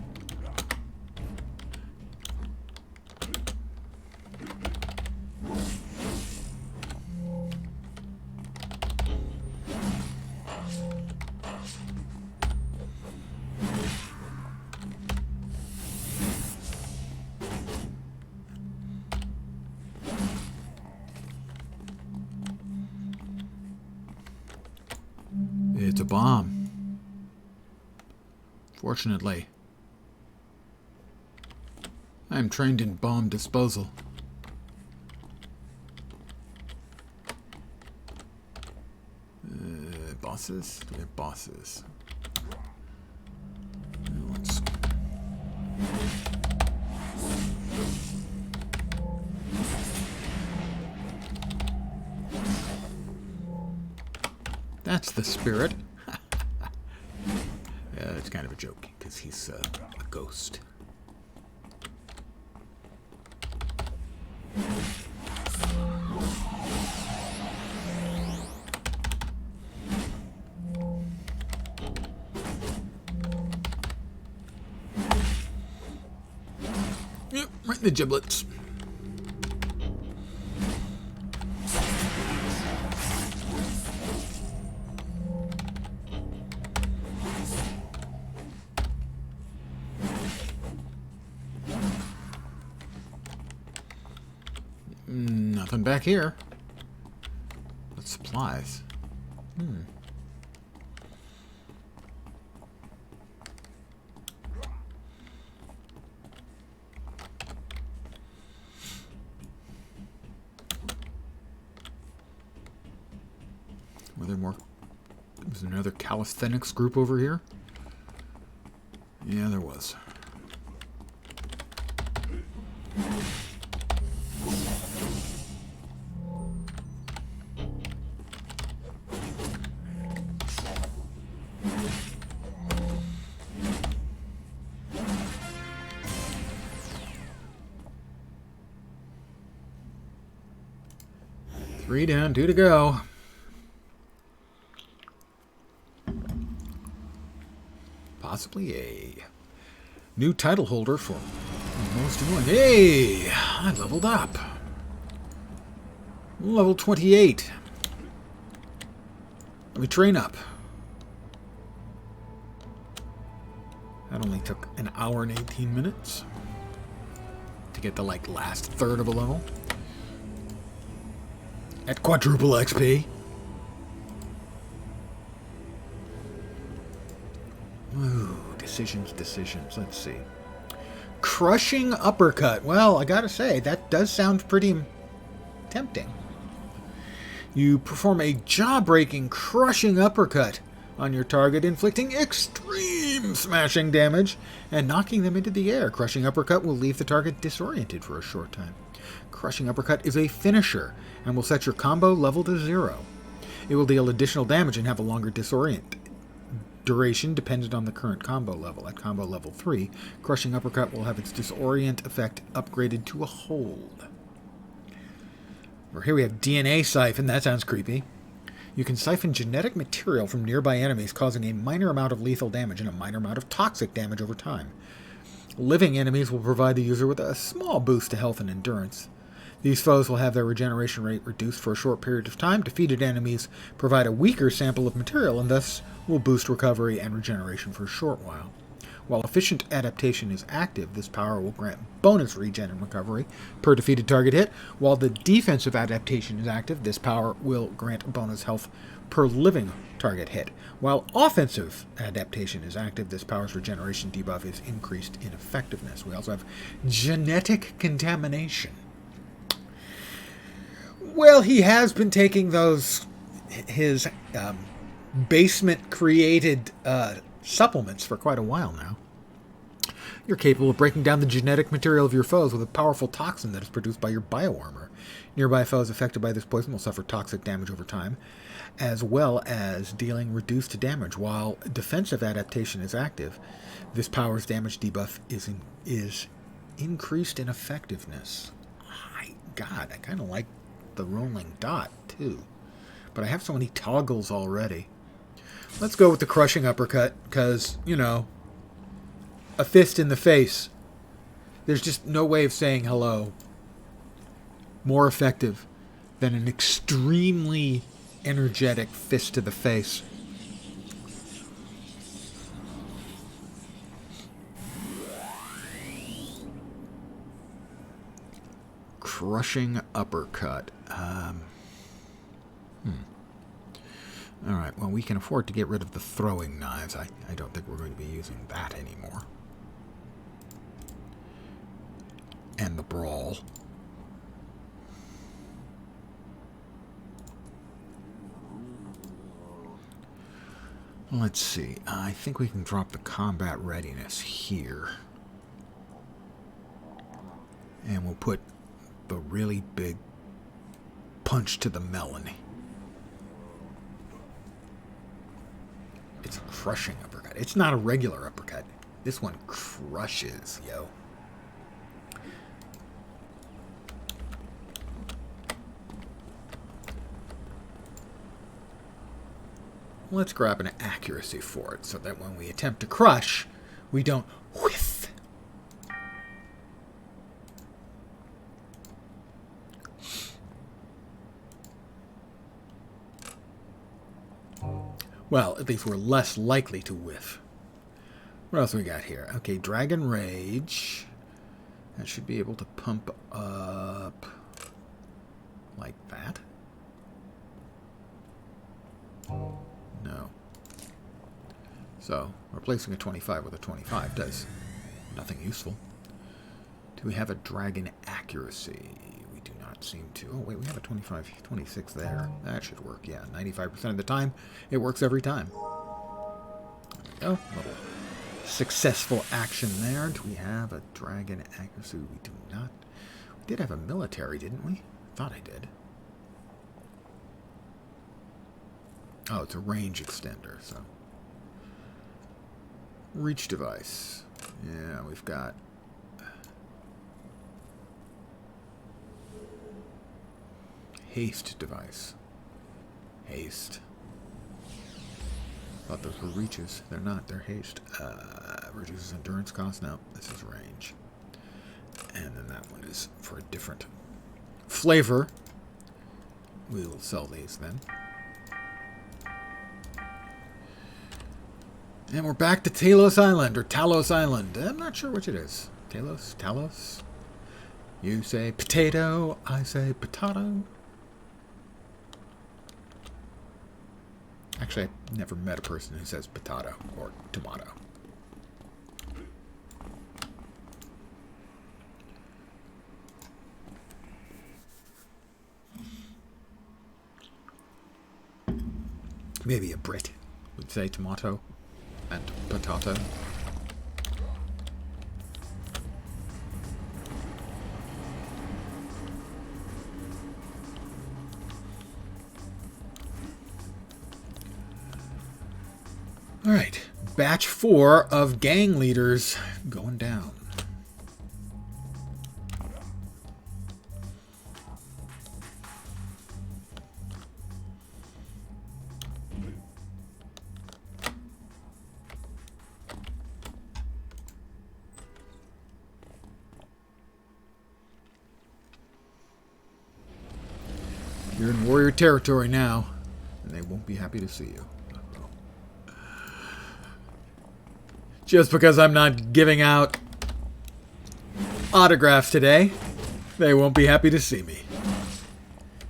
It's a bomb. Fortunately, I am trained in bomb disposal. Bosses? Do we have bosses? Let's... That's the spirit. It's kind of a joke, because he's a ghost. Yep, right in the giblets. Nothing back here. But supplies. Were there more? Was there another calisthenics group over here? Yeah, there was. Three down, 2 to go. Possibly a new title holder for most annoying. Hey, I leveled up. Level 28. Let me train up. That only took an hour and 18 minutes to get the last third of a level. At quadruple XP. Ooh, decisions. Let's see. Crushing uppercut. Well, I gotta say, that does sound pretty tempting. You perform a jaw-breaking, crushing uppercut on your target, inflicting extreme smashing damage and knocking them into the air. Crushing uppercut will leave the target disoriented for a short time. Crushing uppercut is a finisher and will set your combo level to 0. It will deal additional damage and have a longer disorient duration dependent on the current combo level. At combo level 3, Crushing Uppercut will have its disorient effect upgraded to a hold. Here we have DNA Siphon. That sounds creepy. You can siphon genetic material from nearby enemies, causing a minor amount of lethal damage and a minor amount of toxic damage over time. Living enemies will provide the user with a small boost to health and endurance. These foes will have their regeneration rate reduced for a short period of time. Defeated enemies provide a weaker sample of material and thus will boost recovery and regeneration for a short while. While efficient adaptation is active, this power will grant bonus regen and recovery per defeated target hit. While the defensive adaptation is active, this power will grant bonus health per living target hit. While offensive adaptation is active, this power's regeneration debuff is increased in effectiveness. We also have genetic contamination. Well, he has been taking his basement-created supplements for quite a while now. You're capable of breaking down the genetic material of your foes with a powerful toxin that is produced by your bioarmor. Nearby foes affected by this poison will suffer toxic damage over time, as well as dealing reduced damage. While defensive adaptation is active, this power's damage debuff is increased in effectiveness. God, I kind of like the rolling dot, too. But I have so many toggles already. Let's go with the crushing uppercut, because, you know, a fist in the face. There's just no way of saying hello more effective than an extremely energetic fist to the face. Crushing uppercut. Alright, well, we can afford to get rid of the throwing knives. I don't think we're going to be using that anymore. And the brawl. Let's see. I think we can drop the combat readiness here. And we'll put the really big punch to the melon. It's a crushing uppercut. It's not a regular uppercut. This one crushes, yo. Let's grab an accuracy for it so that when we attempt to crush, we don't whiff. Well, at least we're less likely to whiff. What else we got here? Okay, Dragon Rage. That should be able to pump up like that. No. So, replacing a 25 with a 25 does nothing useful. Do we have a Dragon Accuracy? We do not seem to. Oh, wait, we have a 25, 26 there. That should work, yeah. 95% of the time, it works every time. There we go. Little successful action there. Do we have a Dragon Accuracy? We do not. We did have a military, didn't we? Thought I did. Oh, it's a range extender, so. Reach device. Yeah, we've got. Haste device. Haste. Thought those were reaches. They're not. They're haste. Reduces endurance cost. No, this is range. And then that one is for a different flavor. We will sell these then. And we're back to Talos Island, or Talos Island. I'm not sure which it is. Talos? Talos? You say potato, I say potato. Actually, I've never met a person who says potato or tomato. Maybe a Brit would say tomato and potato. All right, batch 4 of gang leaders going down. You're in warrior territory now, and they won't be happy to see you. Just because I'm not giving out autographs today, they won't be happy to see me.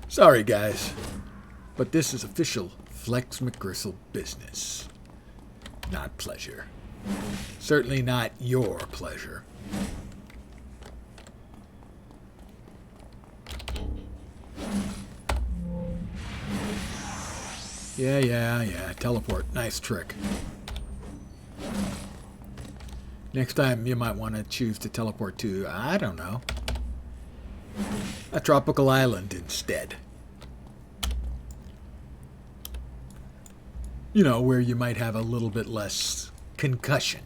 Sorry, guys, but this is official Flex McGristle business. Not pleasure. Certainly not your pleasure. Yeah. Teleport. Nice trick. Next time you might want to choose to teleport to, I don't know, a tropical island instead. You know, where you might have a little bit less concussion.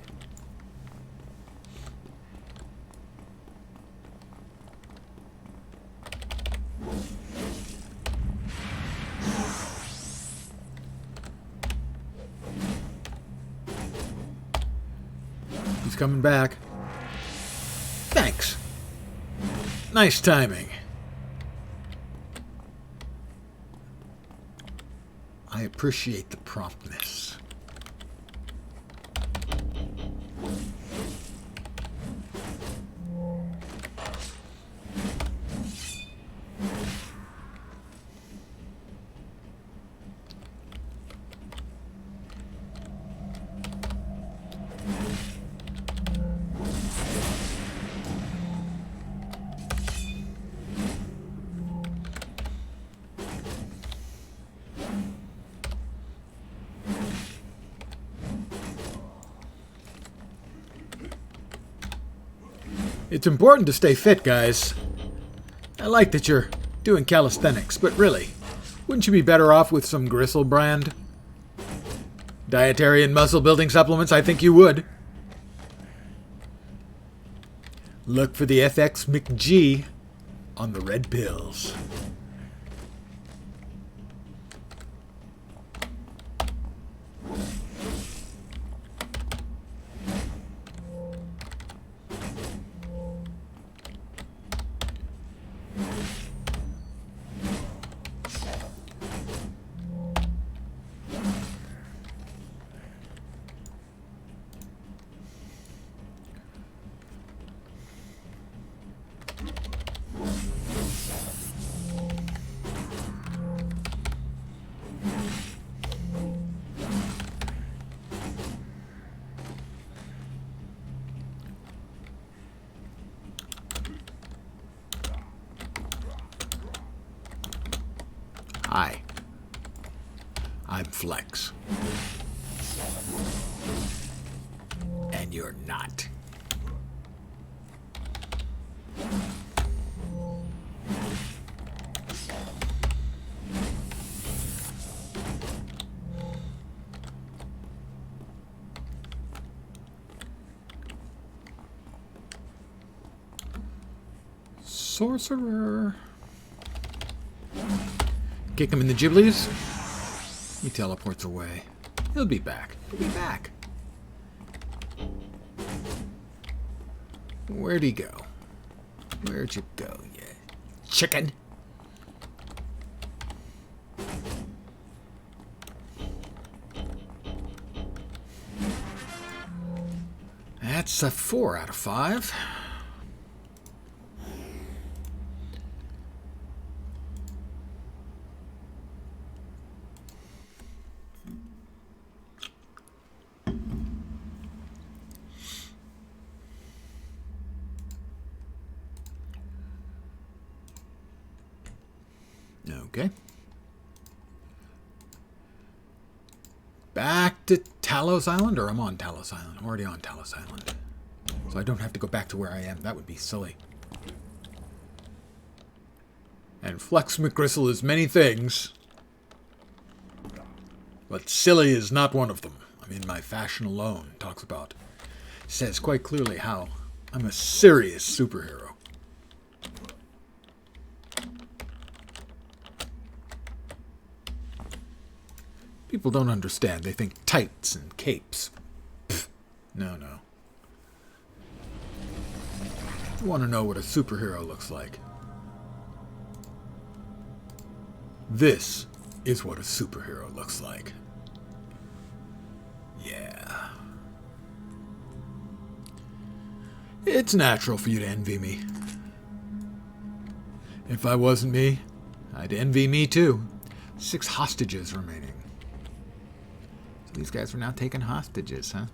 He's coming back. Thanks. Nice timing. I appreciate the promptness. It's important to stay fit, guys. I like that you're doing calisthenics, but really, wouldn't you be better off with some Gristle brand dietary and muscle building supplements? I think you would. Look for the FX McG on the red pills. Hi, I'm Flex. And you're not. Sorcerer. Kick him in the giblies. He teleports away. He'll be back. He'll be back. Where'd he go? Where'd you go, you chicken? That's a 4 out of 5. Okay. Back to Talos Island, or I'm on Talos Island. I'm already on Talos Island. So I don't have to go back to where I am. That would be silly. And Flex McGristle is many things. But silly is not one of them. I mean, my fashion alone talks about, says quite clearly how I'm a serious superhero. People don't understand. They think tights and capes. Pfft. No, no. You want to know what a superhero looks like? This is what a superhero looks like. Yeah. It's natural for you to envy me. If I wasn't me, I'd envy me too. 6 hostages remaining. So these guys are now taking hostages, huh?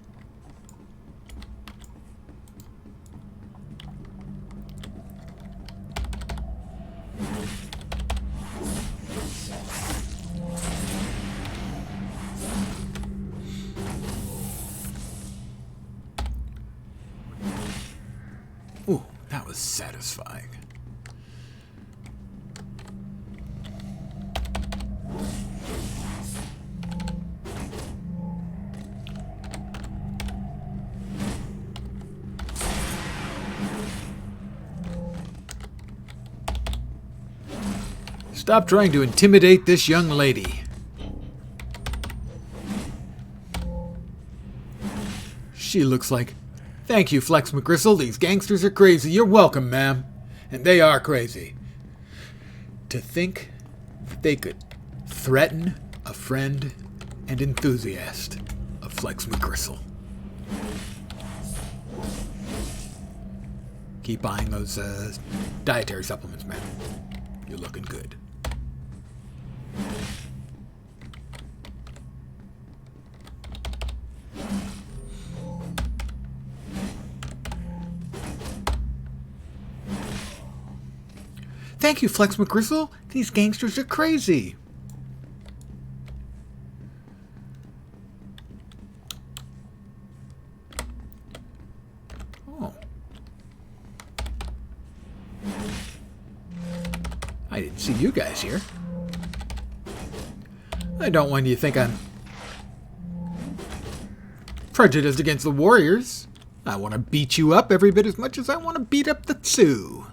was satisfying. Stop trying to intimidate this young lady. She looks like... Thank you, Flex McGristle. These gangsters are crazy. You're welcome, ma'am. And they are crazy. To think that they could threaten a friend and enthusiast of Flex McGristle. Keep buying those dietary supplements, ma'am. You're looking good. Thank you, Flex McGristle. These gangsters are crazy. Oh. I didn't see you guys here. I don't want you to think I'm prejudiced against the Warriors. I want to beat you up every bit as much as I want to beat up the Sioux.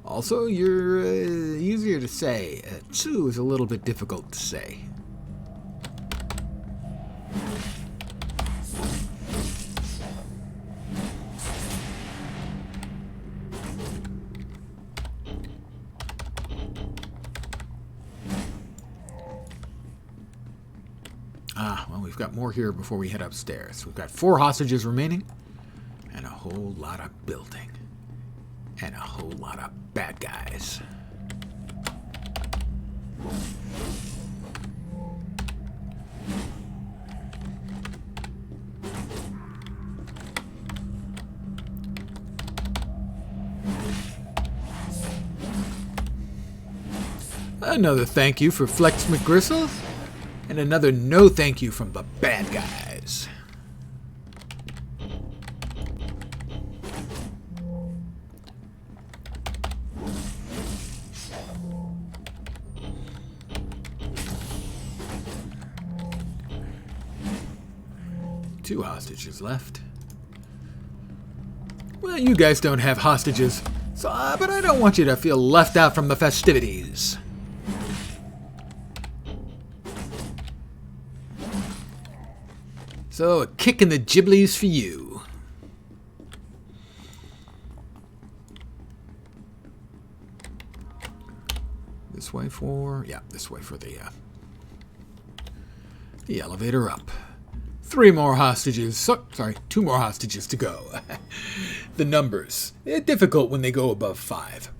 Also, you're easier to say. Sioux is a little bit difficult to say. Well, we've got more here before we head upstairs. We've got 4 hostages remaining, and a whole lot of building, and a whole lot of bad guys. Another thank you for Flex McGristle. And another no thank you from the bad guys. Two hostages left. Well, you guys don't have hostages, so, but I don't want you to feel left out from the festivities. So, a kick in the giblies for you. This way for... yeah, this way for the elevator up. 3 more hostages. Sorry, 2 more hostages to go. The numbers. They're difficult when they go above 5.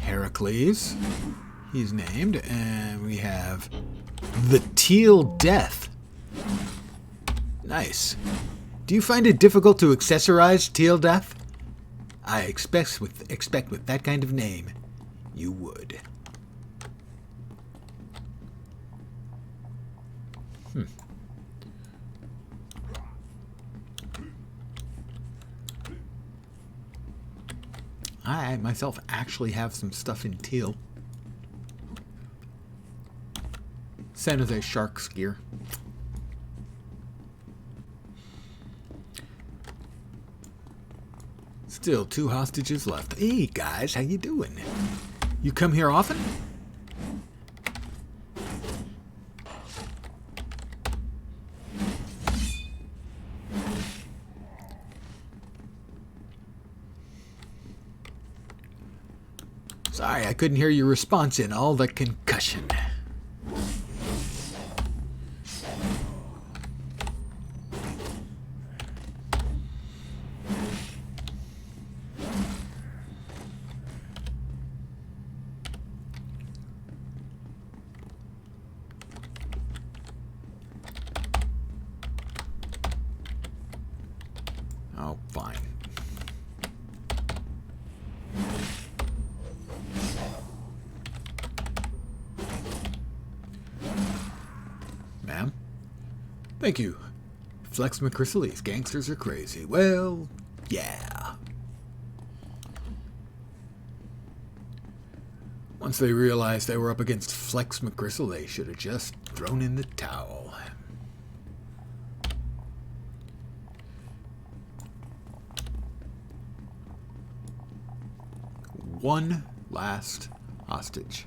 Heracles, he's named, and we have the Teal Death. Nice. Do you find it difficult to accessorize Teal Death? I expect with that kind of name, you would. I myself actually have some stuff in teal. San Jose Sharks gear. Still 2 hostages left. Hey guys, how you doing? You come here often? Sorry, I couldn't hear your response in all the concussion. Oh, fine. Thank you. Flex McGristle, these gangsters are crazy. Well, yeah. Once they realized they were up against Flex McGristle, they should have just thrown in the towel. One last hostage.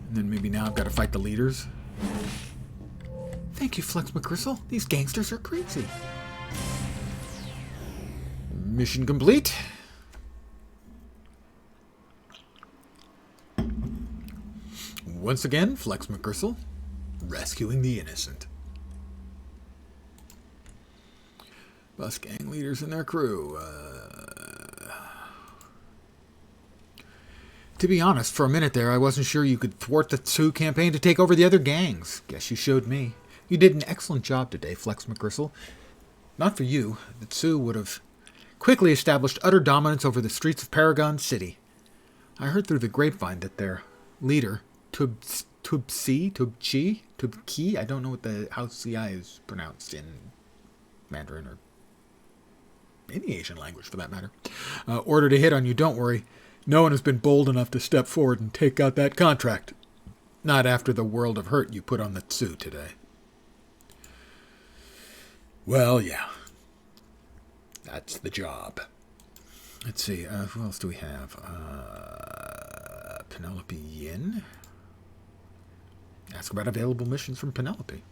And then maybe now I've got to fight the leaders. Thank you, Flex McGristle. These gangsters are crazy. Mission complete. Once again, Flex McGristle, rescuing the innocent. Bus gang leaders and their crew. To be honest, for a minute there, I wasn't sure you could thwart the Sioux campaign to take over the other gangs. Guess you showed me. You did an excellent job today, Flex McGristle. Not for you, the Sioux would have quickly established utter dominance over the streets of Paragon City. I heard through the grapevine that their leader, Tubki, I don't know how CI is pronounced in Mandarin or any Asian language for that matter, ordered a hit on you. Don't worry. No one has been bold enough to step forward and take out that contract. Not after the world of hurt you put on the Sioux today. Well, yeah. That's the job. Let's see, who else do we have? Penelope Yin. Ask about available missions from Penelope.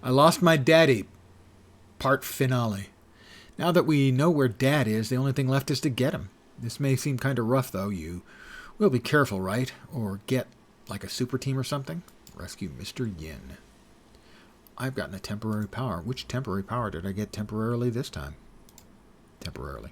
I lost my daddy. Part finale. Now that we know where Dad is, the only thing left is to get him. This may seem kind of rough, though. You will be careful, right? Or get, like, a super team or something? Rescue Mr. Yin. I've gotten a temporary power. Which temporary power did I get temporarily this time? Temporarily.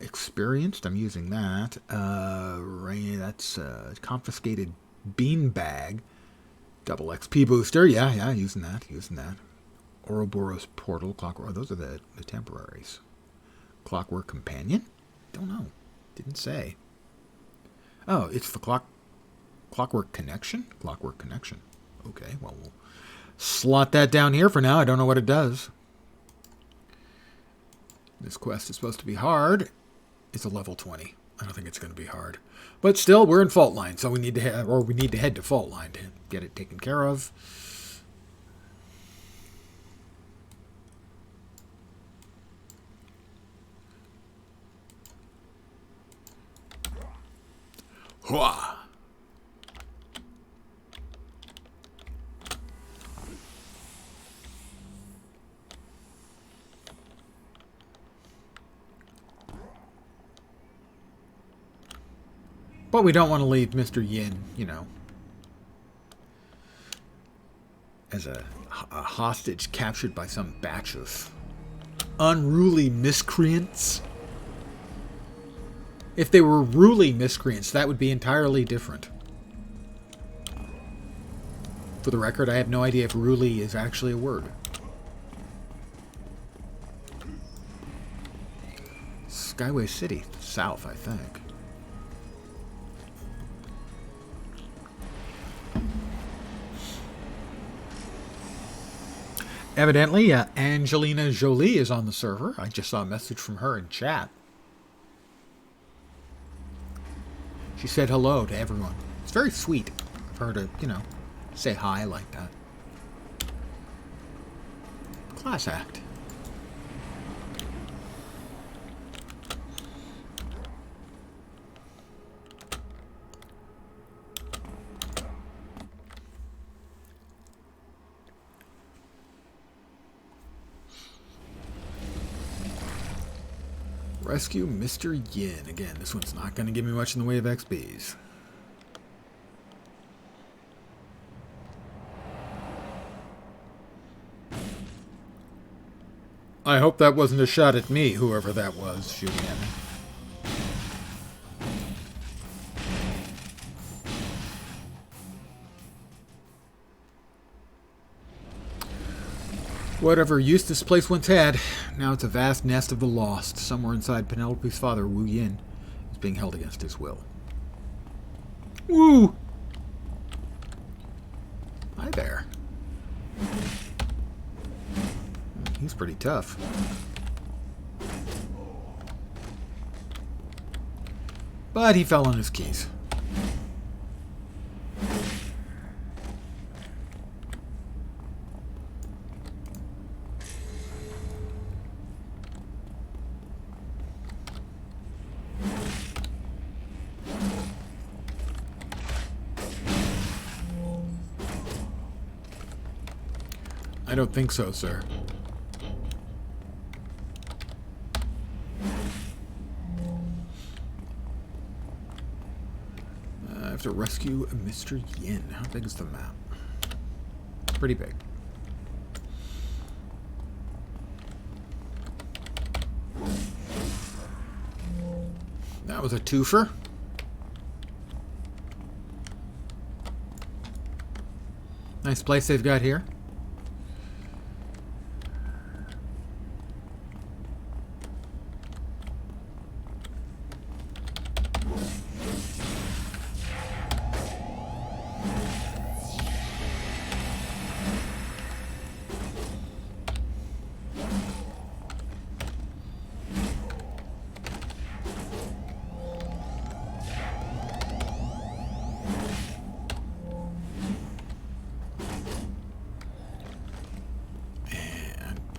Experienced, I'm using that. That's confiscated beanbag. Double XP booster, yeah, using that. Ouroboros portal, clockwork. Oh, those are the temporaries. Clockwork companion? Don't know. Didn't say. Oh, it's the clockwork connection? Clockwork connection. Okay, well, we'll slot that down here for now. I don't know what it does. This quest is supposed to be hard. It's a level 20. I don't think it's going to be hard. But still, we're in Fault Line, so we need to head to Fault Line to get it taken care of. Hua! But we don't want to leave Mr. Yin, as a hostage captured by some batch of unruly miscreants. If they were ruly miscreants, that would be entirely different. For the record, I have no idea if ruly is actually a word. Skyway City, south, I think. Evidently, Angelina Jolie is on the server. I just saw a message from her in chat. She said hello to everyone. It's very sweet for her to, say hi like that. Class act. Rescue Mr. Yin. Again, this one's not going to give me much in the way of XPs. I hope that wasn't a shot at me, whoever that was shooting at me. Whatever use this place once had, now it's a vast nest of the lost. Somewhere inside, Penelope's father, Wu Yin, is being held against his will. Woo! Hi there. He's pretty tough. But he fell on his keys. I don't think so, sir. I have to rescue Mr. Yin. How big is the map? Pretty big. That was a twofer. Nice place they've got here.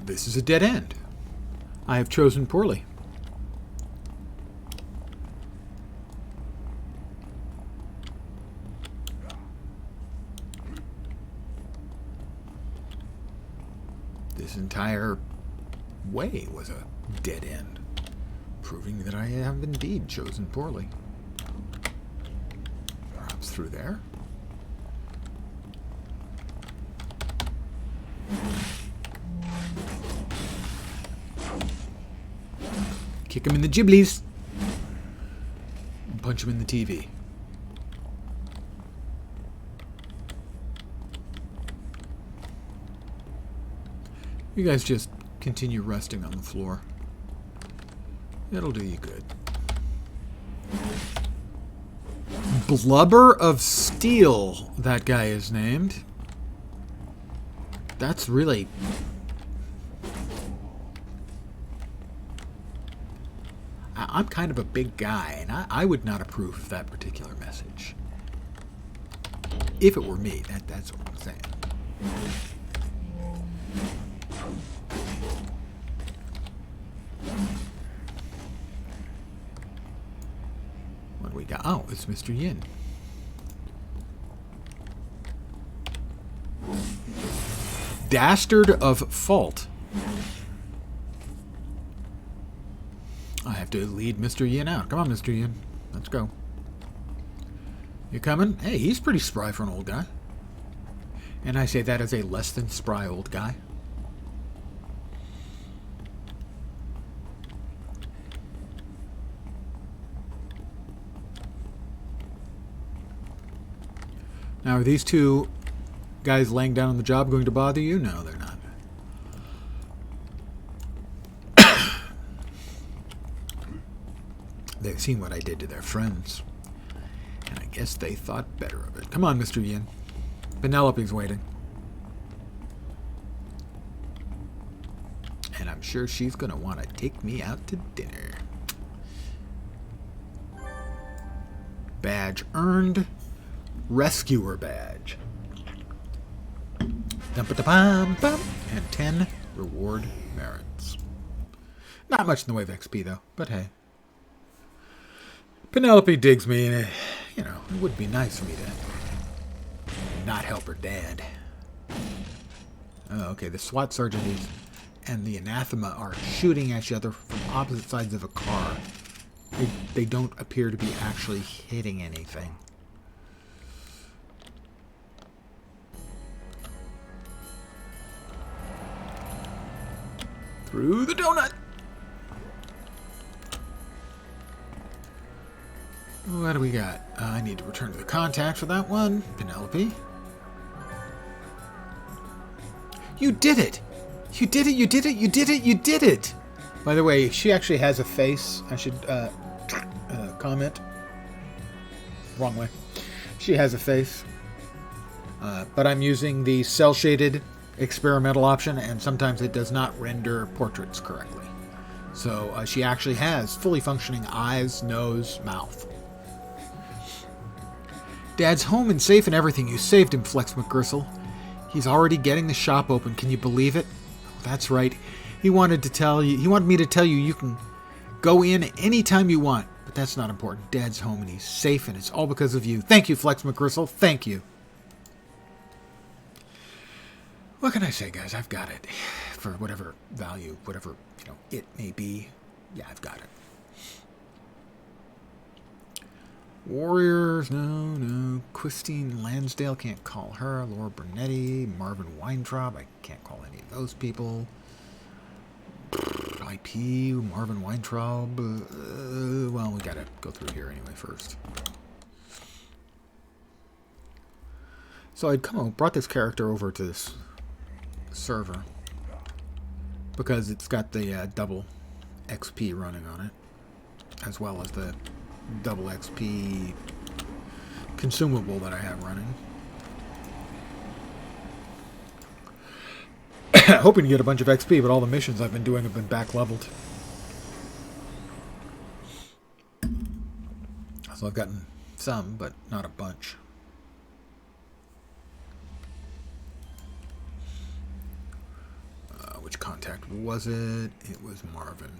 This is a dead end. I have chosen poorly. This entire way was a dead end, proving that I have indeed chosen poorly. Perhaps through there? Kick him in the giblies. And punch him in the TV. You guys just continue resting on the floor. It'll do you good. Blubber of Steel, that guy is named. That's really... I'm kind of a big guy, and I would not approve of that particular message. If it were me, that's what I'm saying. What do we got? Oh, it's Mr. Yin. Dastard of Fault. I have to lead Mr. Yin out. Come on, Mr. Yin. Let's go. You coming? Hey, he's pretty spry for an old guy. And I say that as a less than spry old guy. Now, are these two guys laying down on the job going to bother you? No, they're not. They've seen what I did to their friends, and I guess they thought better of it. Come on, Mr. Yin. Penelope's waiting. And I'm sure she's going to want to take me out to dinner. Badge earned. Rescuer badge. Dum-ba-da-bum-bum. And 10 reward merits. Not much in the way of XP, though, but hey. Penelope digs me, and it would be nice for me to not help her dad. Oh, okay, the SWAT sergeant and the anathema are shooting at each other from opposite sides of a car. They don't appear to be actually hitting anything. Through the donut! What do we got? I need to return to the contact for that one. Penelope. You did it! You did it, you did it, you did it, you did it! By the way, she actually has a face. I should comment. Wrong way. She has a face. But I'm using the cel-shaded experimental option, and sometimes it does not render portraits correctly. So she actually has fully functioning eyes, nose, mouth. Dad's home and safe and everything. You saved him, Flex McGristle. He's already getting the shop open. Can you believe it? That's right. He wanted me to tell you you can go in anytime you want. But that's not important. Dad's home and he's safe, and it's all because of you. Thank you, Flex McGristle. Thank you. What can I say, guys? I've got it. For whatever value, whatever, it may be. Yeah, I've got it. Warriors, no. Christine Lansdale, can't call her. Laura Bernetti, Marvin Weintraub, I can't call any of those people. IP, Marvin Weintraub. Well, we gotta go through here anyway first. So I'd brought this character over to this server because it's got the double XP running on it, as well as the double XP consumable that I have running. Hoping to get a bunch of XP, but all the missions I've been doing have been back leveled. So I've gotten some, but not a bunch. Which contact was it? It was Marvin.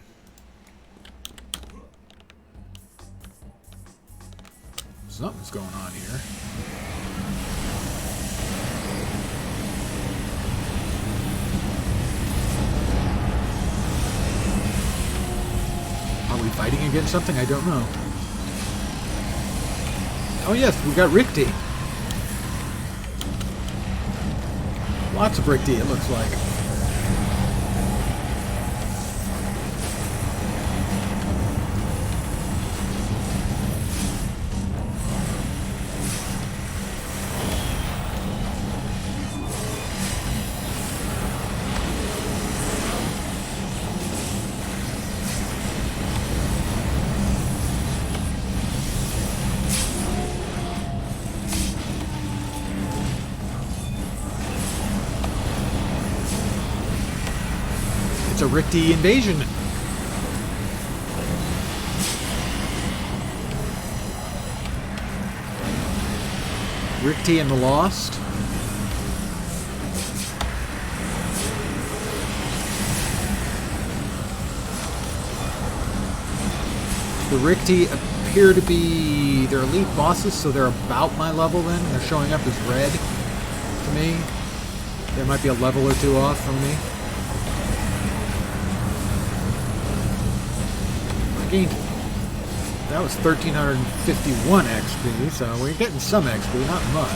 Something's going on here. Are we fighting against something? I don't know. Oh yes, we got Rick D. Lots of Rick D, it looks like. It's a Rick D invasion. Rick D and the Lost. The Rick D appear to be their elite bosses, so they're about my level then. They're showing up as red to me. There might be a level or two off from me. That was 1,351 XP, so we're getting some XP, not much.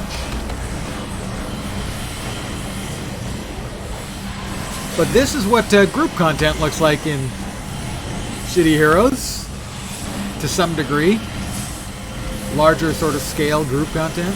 But this is what group content looks like in City Heroes, to some degree. Larger sort of scale group content.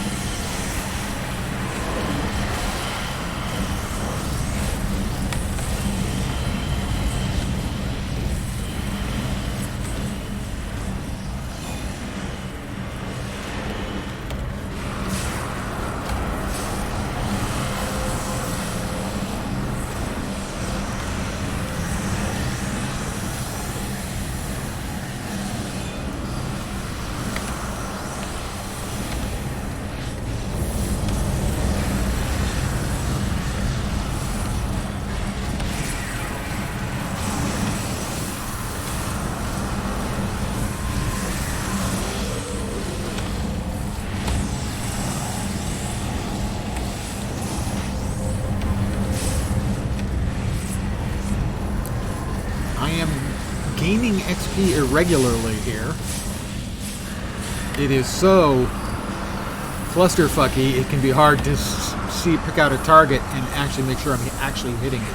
Gaining XP irregularly here. It is so clusterfucky, it can be hard to pick out a target and actually make sure I'm actually hitting it.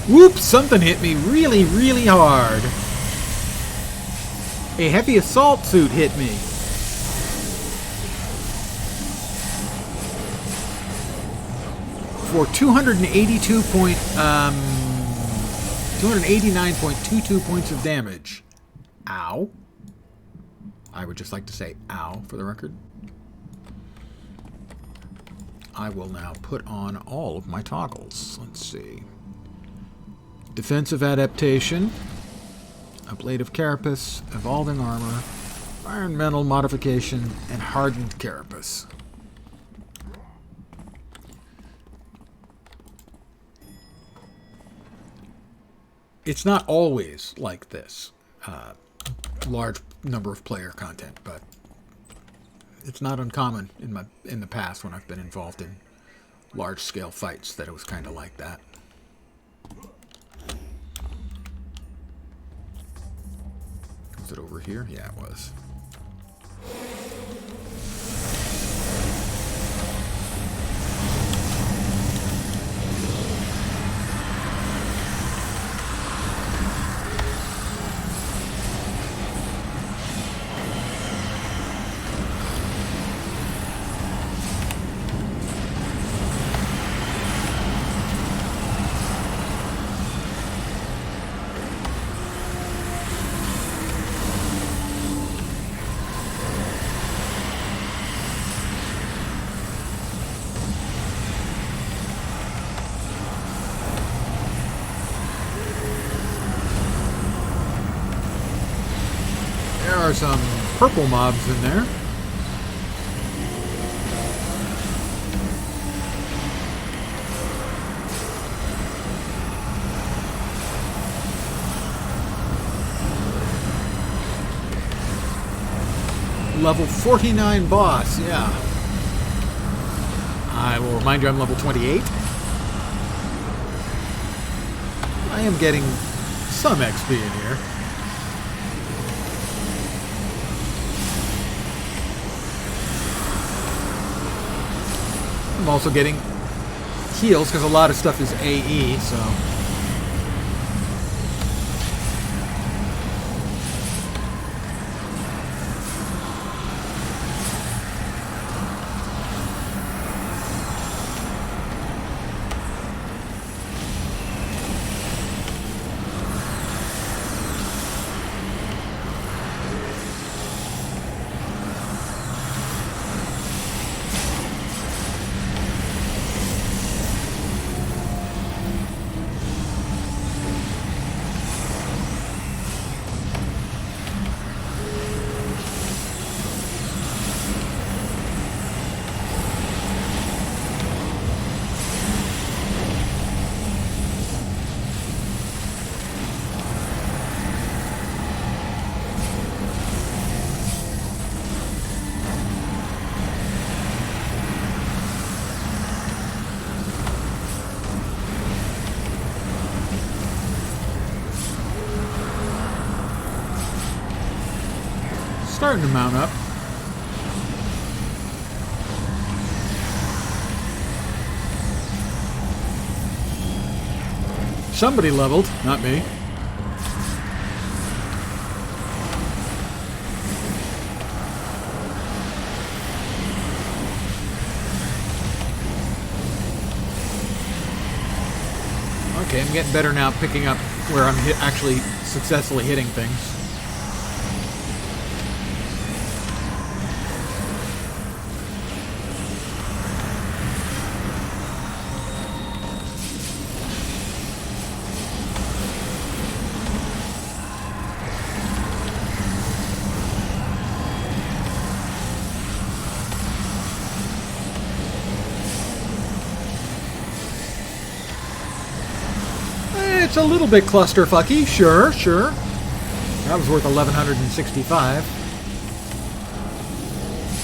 Whoops, something hit me really, really hard. A heavy assault suit hit me. For 289.22 points of damage. Ow. I would just like to say ow for the record. I will now put on all of my toggles. Let's see. Defensive adaptation. A blade of carapace, evolving armor, environmental modification, and hardened carapace. It's not always like this, large number of player content, but it's not uncommon in the past when I've been involved in large-scale fights that it was kind of like that. Was it over here? Yeah, it was. There are some purple mobs in there. Level 49 boss, yeah. I will remind you I'm level 28. I am getting some XP in here. I'm also getting heals because a lot of stuff is AE, so... Starting to mount up. Somebody leveled, not me. Okay, I'm getting better now picking up where I'm actually successfully hitting things. It's a little bit clusterfucky, sure. That was worth 1,165.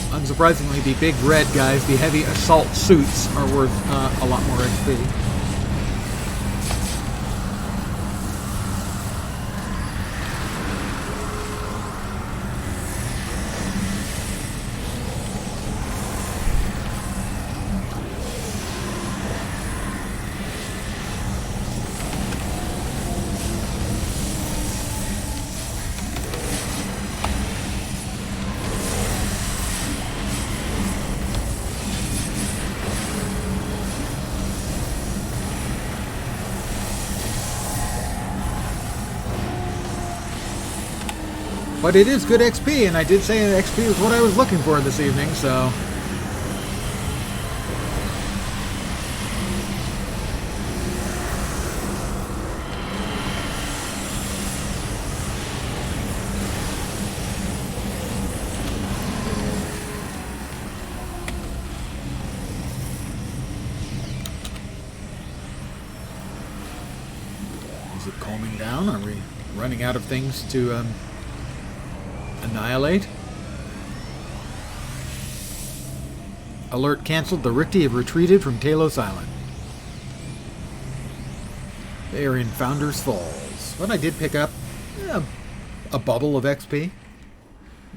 Unsurprisingly, the big red guys, the heavy assault suits, are worth a lot more XP. But it is good XP, and I did say that XP was what I was looking for this evening, so... Is it calming down? Are we running out of things to annihilate? Alert canceled. The Ricti have retreated from Talos Island. They are in Founders Falls. But I did pick up a bubble of XP.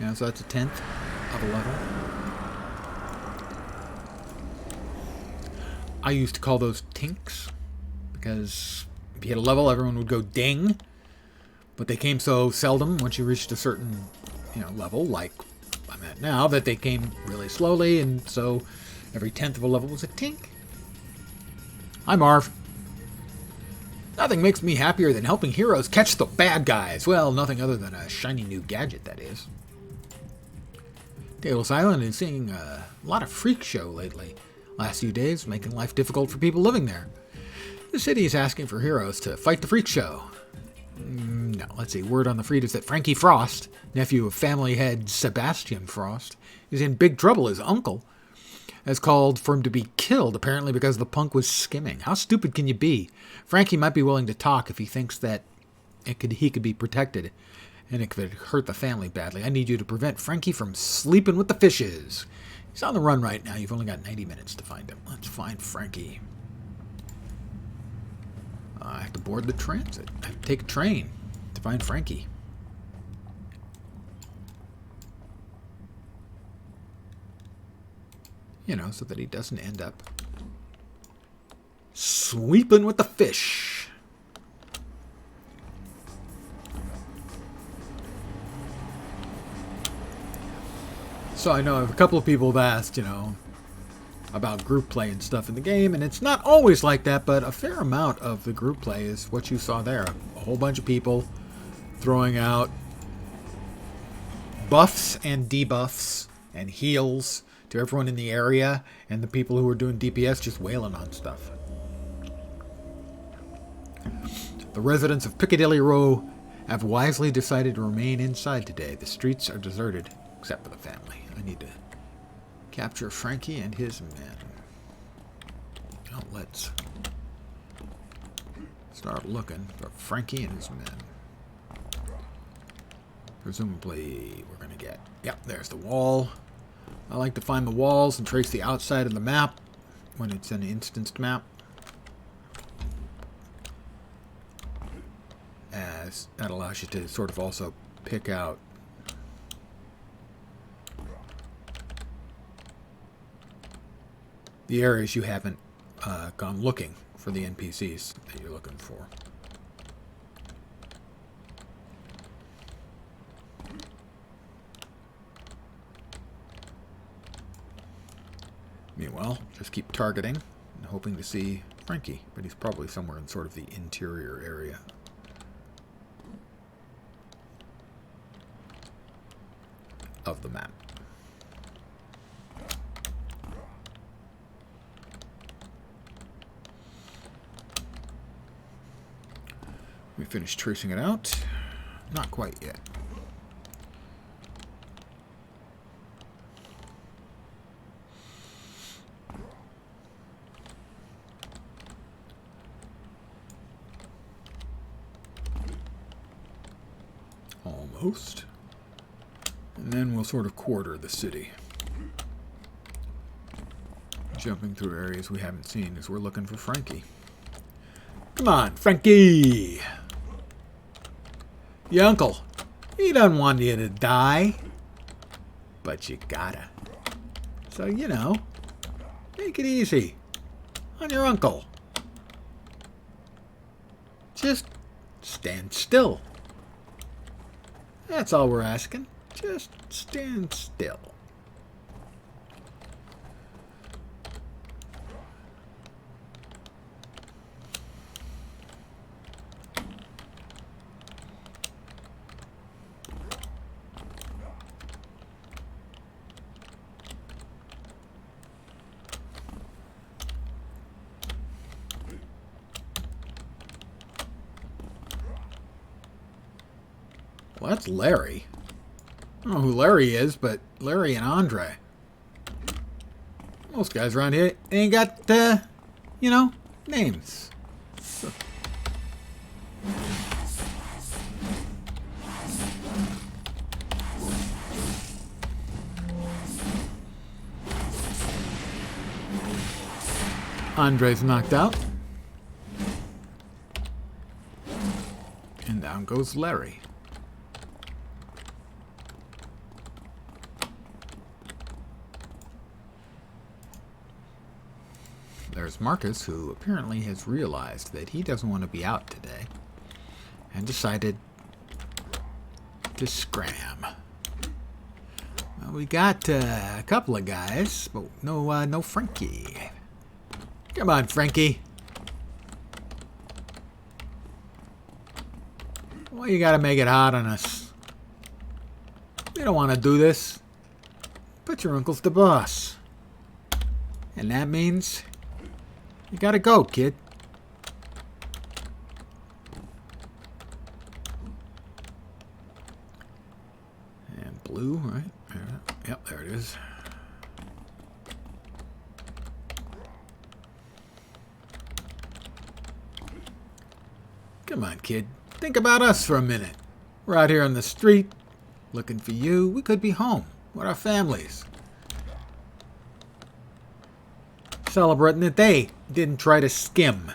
Yeah, so that's a 10th of a level. I used to call those tinks because if you hit a level, everyone would go ding. But they came so seldom once you reached a certain, level, like I'm at now, that they came really slowly, and so every 10th of a level was a tink. Hi, Marv. Nothing makes me happier than helping heroes catch the bad guys. Well, nothing other than a shiny new gadget, that is. Talos Island is seeing a lot of freak show lately. Last few days, making life difficult for people living there. The city is asking for heroes to fight the freak show. No, let's see. Word on the street is that Frankie Frost, nephew of family head Sebastian Frost, is in big trouble. His uncle has called for him to be killed, apparently because the punk was skimming. How stupid can you be? Frankie might be willing to talk if he thinks that he could be protected, and it could hurt the family badly. I need you to prevent Frankie from sleeping with the fishes. He's on the run right now. You've only got 90 minutes to find him. Let's find Frankie. I have to board the transit. I have to take a train to find Frankie. So that he doesn't end up sweeping with the fish. So I know a couple of people have asked, about group play and stuff in the game, and it's not always like that, but a fair amount of the group play is what you saw there. A whole bunch of people throwing out buffs and debuffs and heals to everyone in the area, and the people who are doing DPS just wailing on stuff. The residents of Piccadilly Row have wisely decided to remain inside today. The streets are deserted, except for the family. I need to capture Frankie and his men. Now let's start looking for Frankie and his men. Presumably we're going to get... Yep, there's the wall. I like to find the walls and trace the outside of the map when it's an instanced map, as that allows you to sort of also pick out the areas you haven't gone looking for the NPCs that you're looking for. Meanwhile, just keep targeting and hoping to see Frankie, but he's probably somewhere in sort of the interior area. Of the map. We finished tracing it out. Not quite yet. Almost. And then we'll sort of quarter the city. Jumping through areas we haven't seen as we're looking for Frankie. Come on, Frankie! Your uncle, he doesn't want you to die. But you gotta. So, take it easy on your uncle. Just stand still. That's all we're asking. Just stand still. Well, that's Larry. I don't know who Larry is, but Larry and Andre. Most guys around here ain't got, you know, names. Andre's knocked out. And down goes Larry. There's Marcus, who apparently has realized that he doesn't want to be out today and decided to scram. Well, we got a couple of guys, but no Frankie. Come on, Frankie. Why you gotta make it hard on us? We don't want to do this. But your uncle's the boss. And that means you gotta go, kid. And blue, right? Yep, there it is. Come on, kid. Think about us for a minute. We're out here on the street, looking for you. We could be home with our families, celebrating that they didn't try to skim.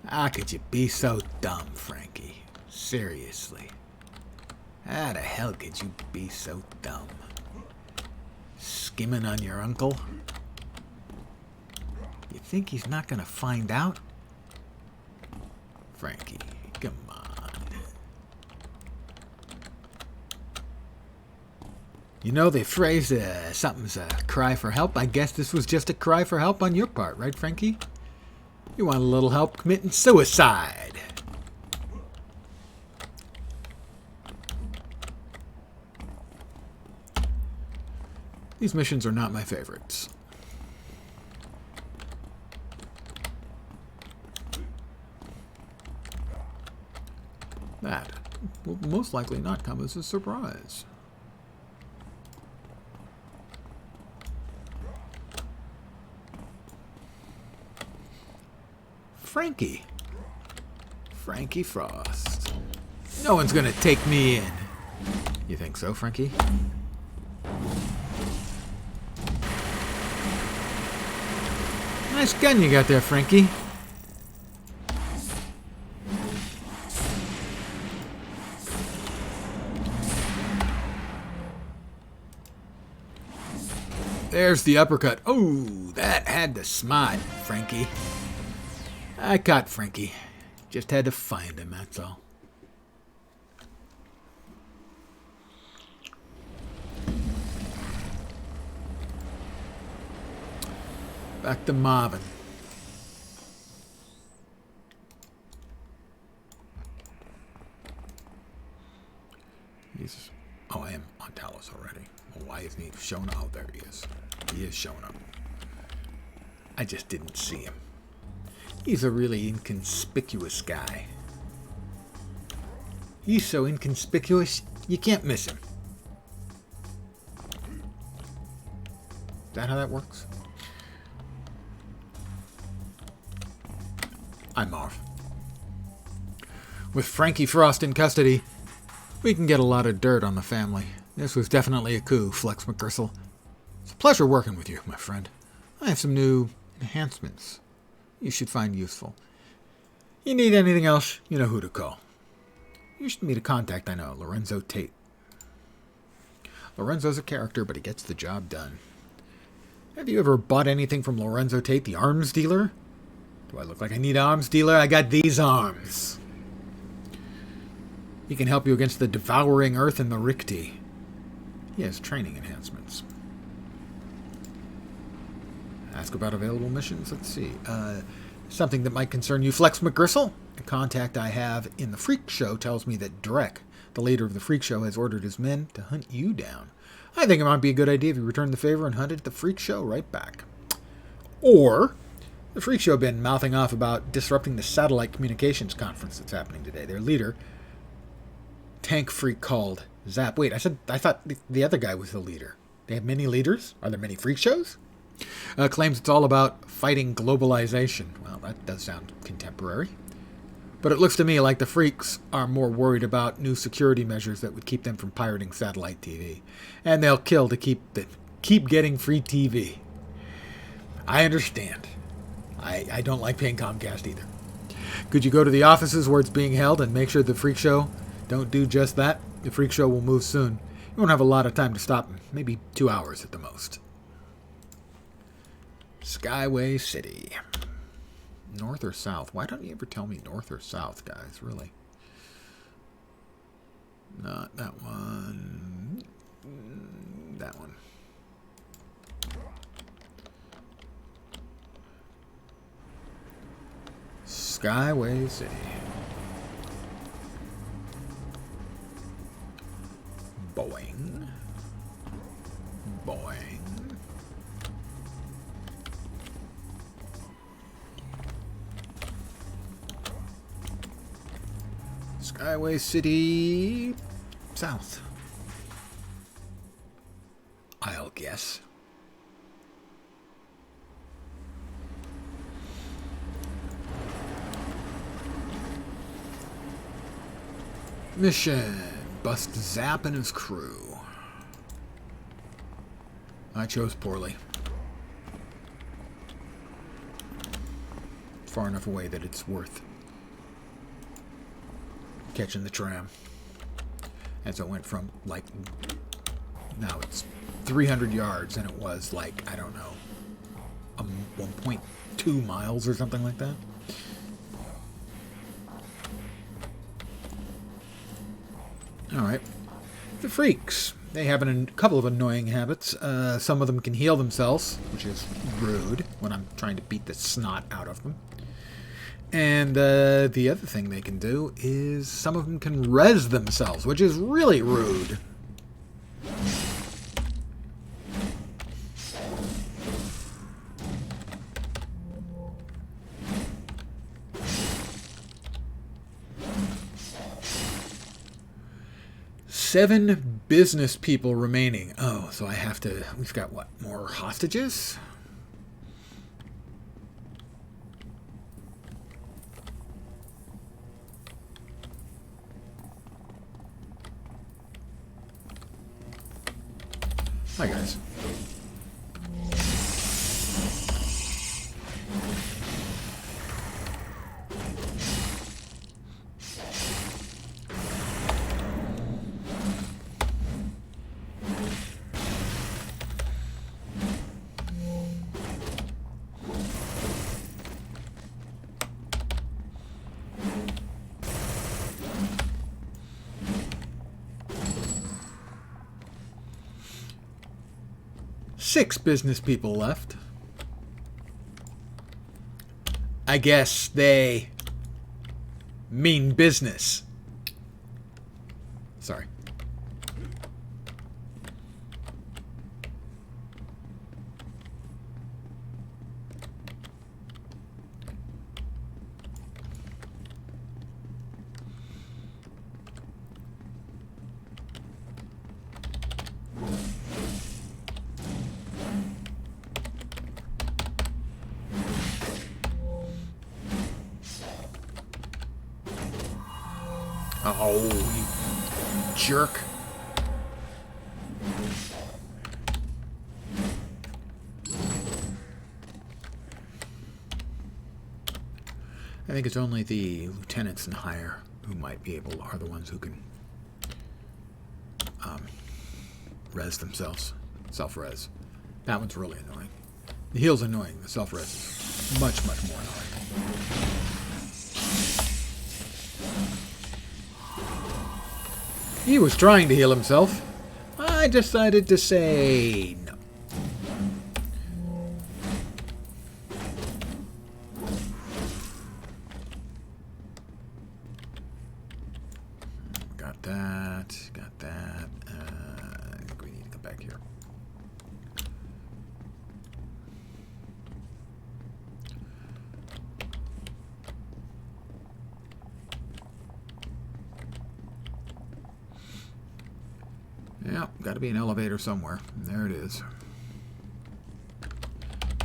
How could you be so dumb, Frankie? Seriously. How the hell could you be so dumb? Skimming on your uncle? You think he's not gonna find out? Frankie, come on. You know the phrase, something's a cry for help? I guess this was just a cry for help on your part, right, Frankie? You want a little help committing suicide. These missions are not my favorites. That will most likely not come as a surprise. Frankie. Frankie Frost. No one's gonna take me in. You think so, Frankie? Nice gun you got there, Frankie. There's the uppercut. Oh, that had to smite, Frankie. I caught Frankie. Just had to find him, that's all. Back to Marvin. Oh, I am on Talos already. Well, why isn't he showing up? Oh, there he is. He is showing up. I just didn't see him. He's a really inconspicuous guy. He's so inconspicuous, you can't miss him. Is that how that works? I'm Marv. With Frankie Frost in custody, we can get a lot of dirt on the family. This was definitely a coup, Flex McGristle. It's a pleasure working with you, my friend. I have some new enhancements you should find useful. You need anything else, you know who to call. You should meet a contact I know, Lorenzo Tate. Lorenzo's a character, but he gets the job done. Have you ever bought anything from Lorenzo Tate, the arms dealer? Do I look like I need an arms dealer? I got these arms. He can help you against the devouring earth and the Ricti. He has training enhancements. Ask about available missions. Let's see. Something that might concern you, Flex McGristle. A contact I have in the Freak Show tells me that Drek, the leader of the Freak Show, has ordered his men to hunt you down. I think it might be a good idea if you returned the favor and hunted the Freak Show right back. Or the Freak Show have been mouthing off about disrupting the satellite communications conference that's happening today. Their leader, tank freak called Zap. Wait, I thought the other guy was the leader. They have many leaders? Are there many freak shows? Claims it's all about fighting globalization. Well, that does sound contemporary. But it looks to me like the freaks are more worried about new security measures that would keep them from pirating satellite TV. And they'll kill to keep getting free TV. I understand. I don't like paying Comcast either. Could you go to the offices where it's being held and make sure the freak show don't do just that? The freak show will move soon. You won't have a lot of time to stop them. Maybe 2 hours at the most. Skyway City. North or south? Why don't you ever tell me north or south, guys? Really? Not that one. That one. Skyway City. Boing. Boing. Skyway City south. I'll guess. Mission. Bust Zap and his crew. I chose poorly. Far enough away that it's worth catching the tram. As it went from, like, now it's 300 yards, and it was, like, I don't know, 1.2 miles or something like that. Alright. The freaks. They have a couple of annoying habits. Some of them can heal themselves, which is rude when I'm trying to beat the snot out of them. And the other thing they can do is some of them can res themselves, which is really rude. Seven business people remaining. Oh, so I have to... We've got, what, more hostages? Hi, guys. Six business people left. I guess they mean business. Sorry. Oh, you jerk. I think it's only the lieutenants and higher who might be able, are the ones who can res themselves. Self-res. That one's really annoying. The heal's annoying. The self-res is much, much more annoying. He was trying to heal himself. I decided to say no. Got that. Got that. I think we need to come back here. got to be an elevator somewhere. And there it is.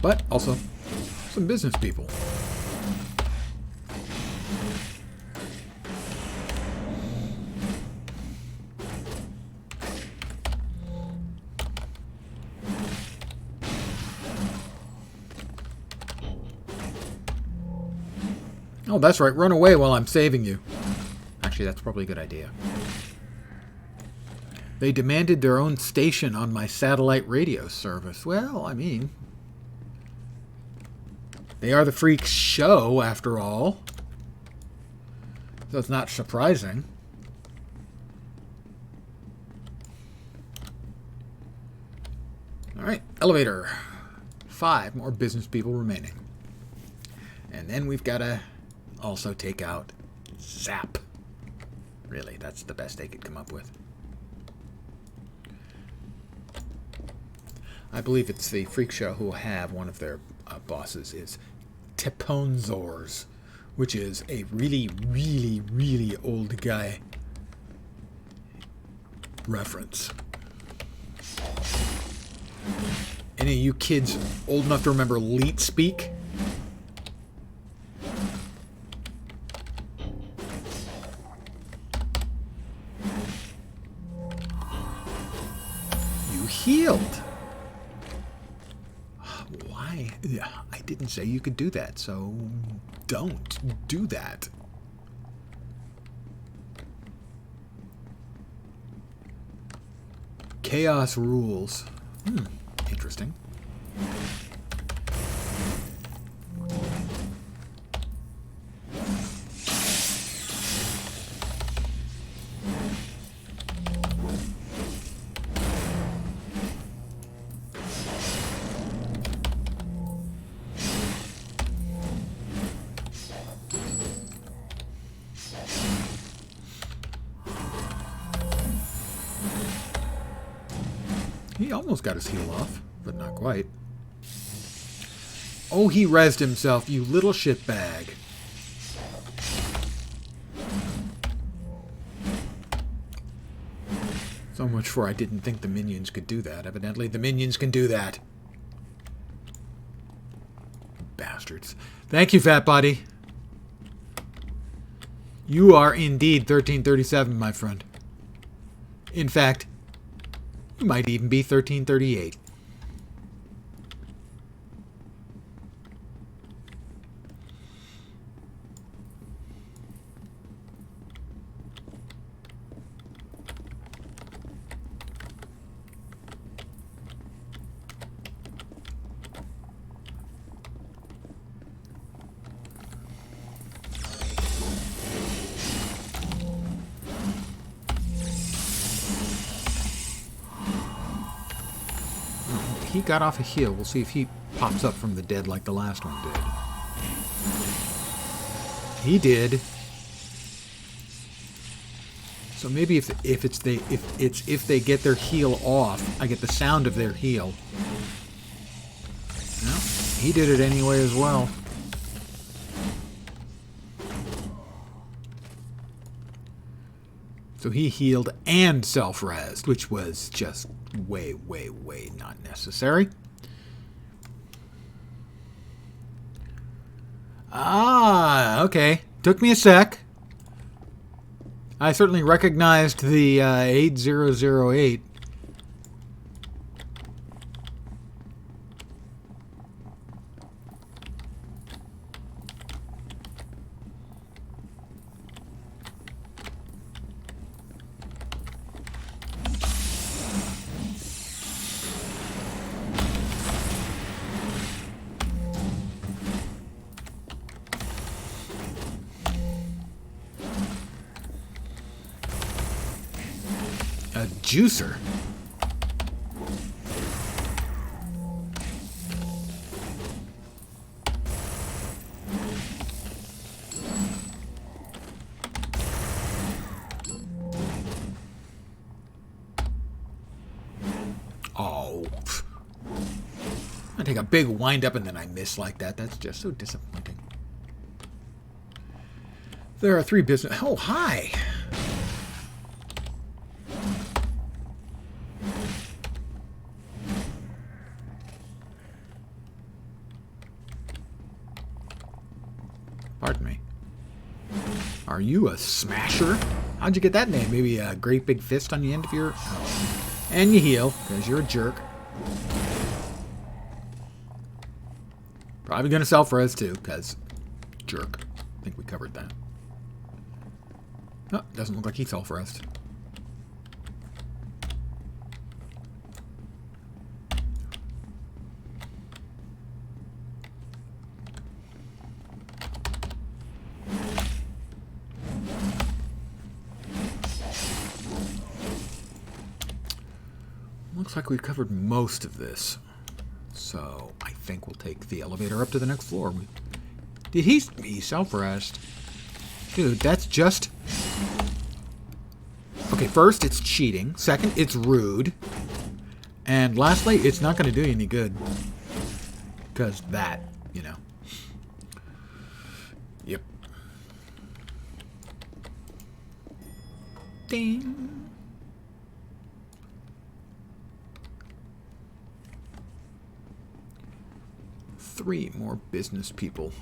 But also some business people. Oh, that's right. Run away while I'm saving you. Actually, that's probably a good idea. They demanded their own station on my satellite radio service. Well, I mean, they are the freak show, after all. So it's not surprising. All right, elevator. 5 more business people remaining. And then we've got to also take out Zap. Really, that's the best they could come up with. I believe it's the freak show who will have one of their bosses is Teponzors, which is a really, really, really old guy reference. Any of you kids old enough to remember Leet Speak? You healed. Why? I didn't say you could do that, so don't do that. Chaos rules. Interesting. He almost got his heel off, but not quite. Oh, he rezzed himself, you little shitbag. So much for I didn't think the minions could do that. Evidently, the minions can do that. Bastards. Thank you, Fat Body. You are indeed 1337, my friend. In fact, you might even be 1338. He got off a heel. We'll see if he pops up from the dead like the last one did. He did. So maybe if they get their heel off, I get the sound of their heel. No, he did it anyway as well. So he healed and self-rezzed, which was just way, way, way not necessary. Ah, okay. Took me a sec. I certainly recognized the 8008. A juicer. Oh. I take a big wind up and then I miss like that. That's just so disappointing. There are 3 business... Oh, hi! Are you a smasher? How'd you get that name? Maybe a great big fist on the end of your... Oh. And you heal, because you're a jerk. Probably going to self-res too, because jerk. I think we covered that. Oh, doesn't look like he self-resed. Looks like we've covered most of this. So I think we'll take the elevator up to the next floor. Did he self-rest? Dude, that's just... Okay, first, it's cheating. Second, it's rude. And lastly, it's not going to do you any good. Because that, you know. Yep. Ding. Three more business people.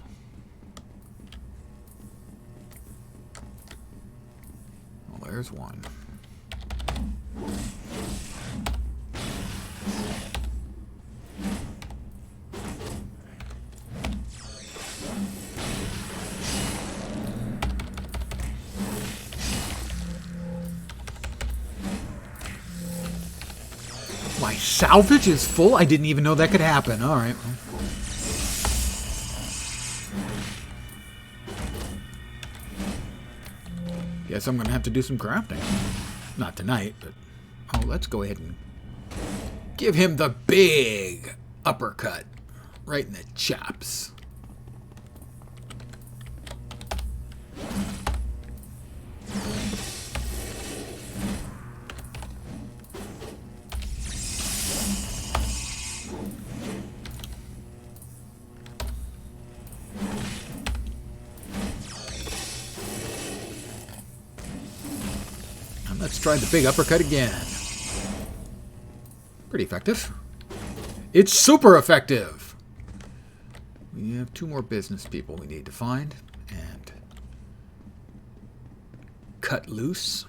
Well, there's one. My salvage is full? I didn't even know that could happen. All right. Guess I'm going to have to do some crafting. Not tonight, but... Oh, let's go ahead and give him the big uppercut. Right in the chops. Let's try the big uppercut again. Pretty effective. It's super effective! We have two more business people we need to find and cut loose.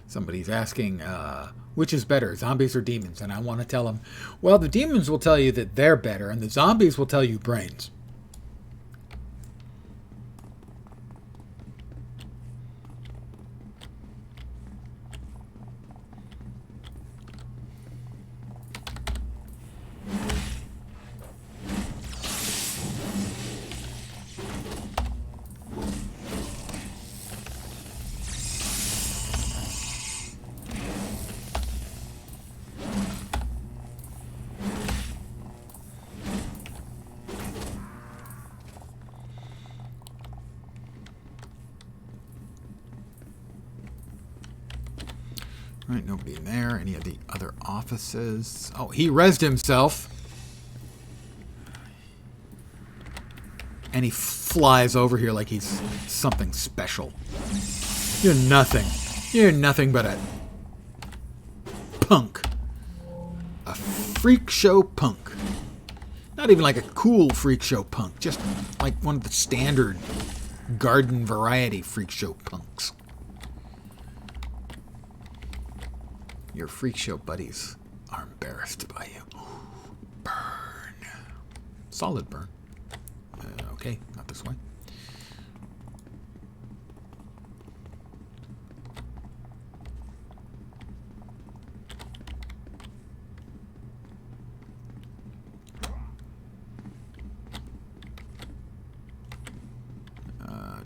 Somebody's asking, which is better, zombies or demons? And I want to tell them, well, the demons will tell you that they're better, and the zombies will tell you brains. Right, nobody in there. Any of the other offices? Oh, he rezzed himself. And he flies over here like he's something special. You're nothing. You're nothing but a punk. A freak show punk. Not even like a cool freak show punk. Just like one of the standard garden variety freak show punks. Your freak show buddies are embarrassed by you. Burn. Solid burn. Okay, not this way.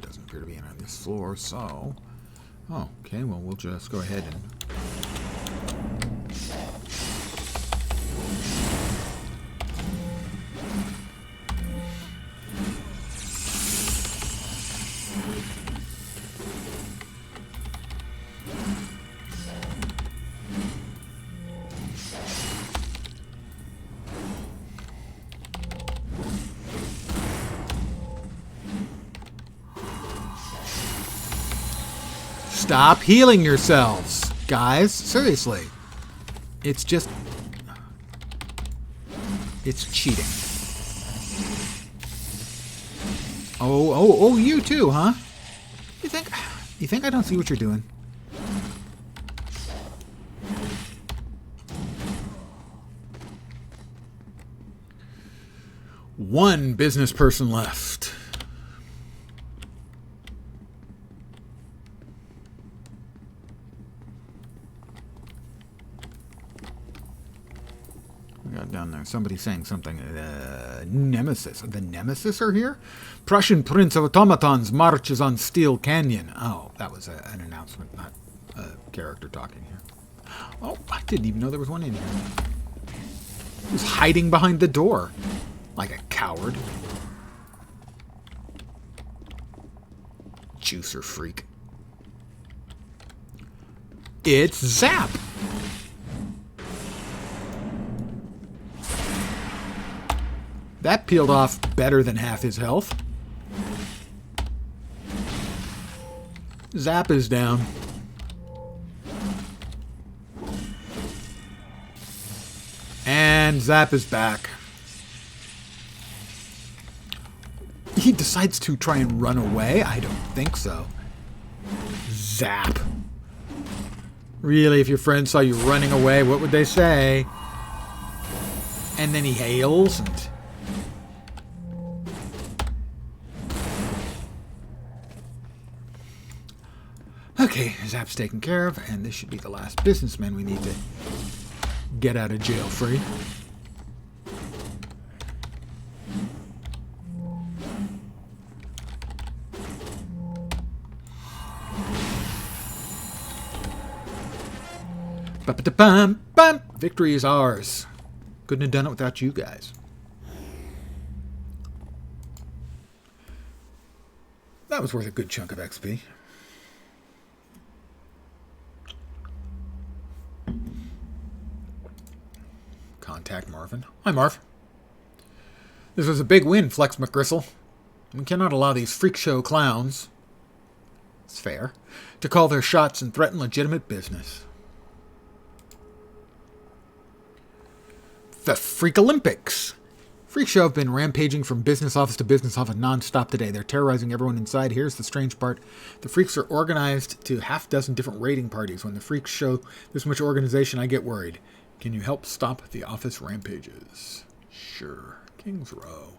Doesn't appear to be on this floor, so... Oh, okay, well, we'll just go ahead and... Stop healing yourselves, guys. Seriously. It's just... It's cheating. Oh, you too, huh? You think I don't see what you're doing? One business person left. We got down there. Somebody saying something. Nemesis. The Nemesis are here? Prussian Prince of Automatons marches on Steel Canyon. Oh, that was an announcement, not a character talking here. Oh, I didn't even know there was one in here. He was hiding behind the door. Like a coward. Juicer freak. It's Zap! That peeled off better than half his health. Zap is down. And Zap is back. He decides to try and run away? I don't think so. Zap. Really, if your friends saw you running away, what would they say? And then he hails and... Okay, Zap's taken care of, and this should be the last businessman we need to get out of jail free. Ba-ba-da-bum-bum. Victory is ours. Couldn't have done it without you guys. That was worth a good chunk of XP. Contact Marvin. Hi, Marv. This was a big win, Flex McGristle. We cannot allow these freak show clowns, it's fair, to call their shots and threaten legitimate business. The Freak Olympics. Freak Show have been rampaging from business office to business office non-stop today. They're terrorizing everyone inside. Here's the strange part. The Freaks are organized to half dozen different raiding parties. When the Freaks show this much organization, I get worried. Can you help stop the office rampages? Sure. Kings Row.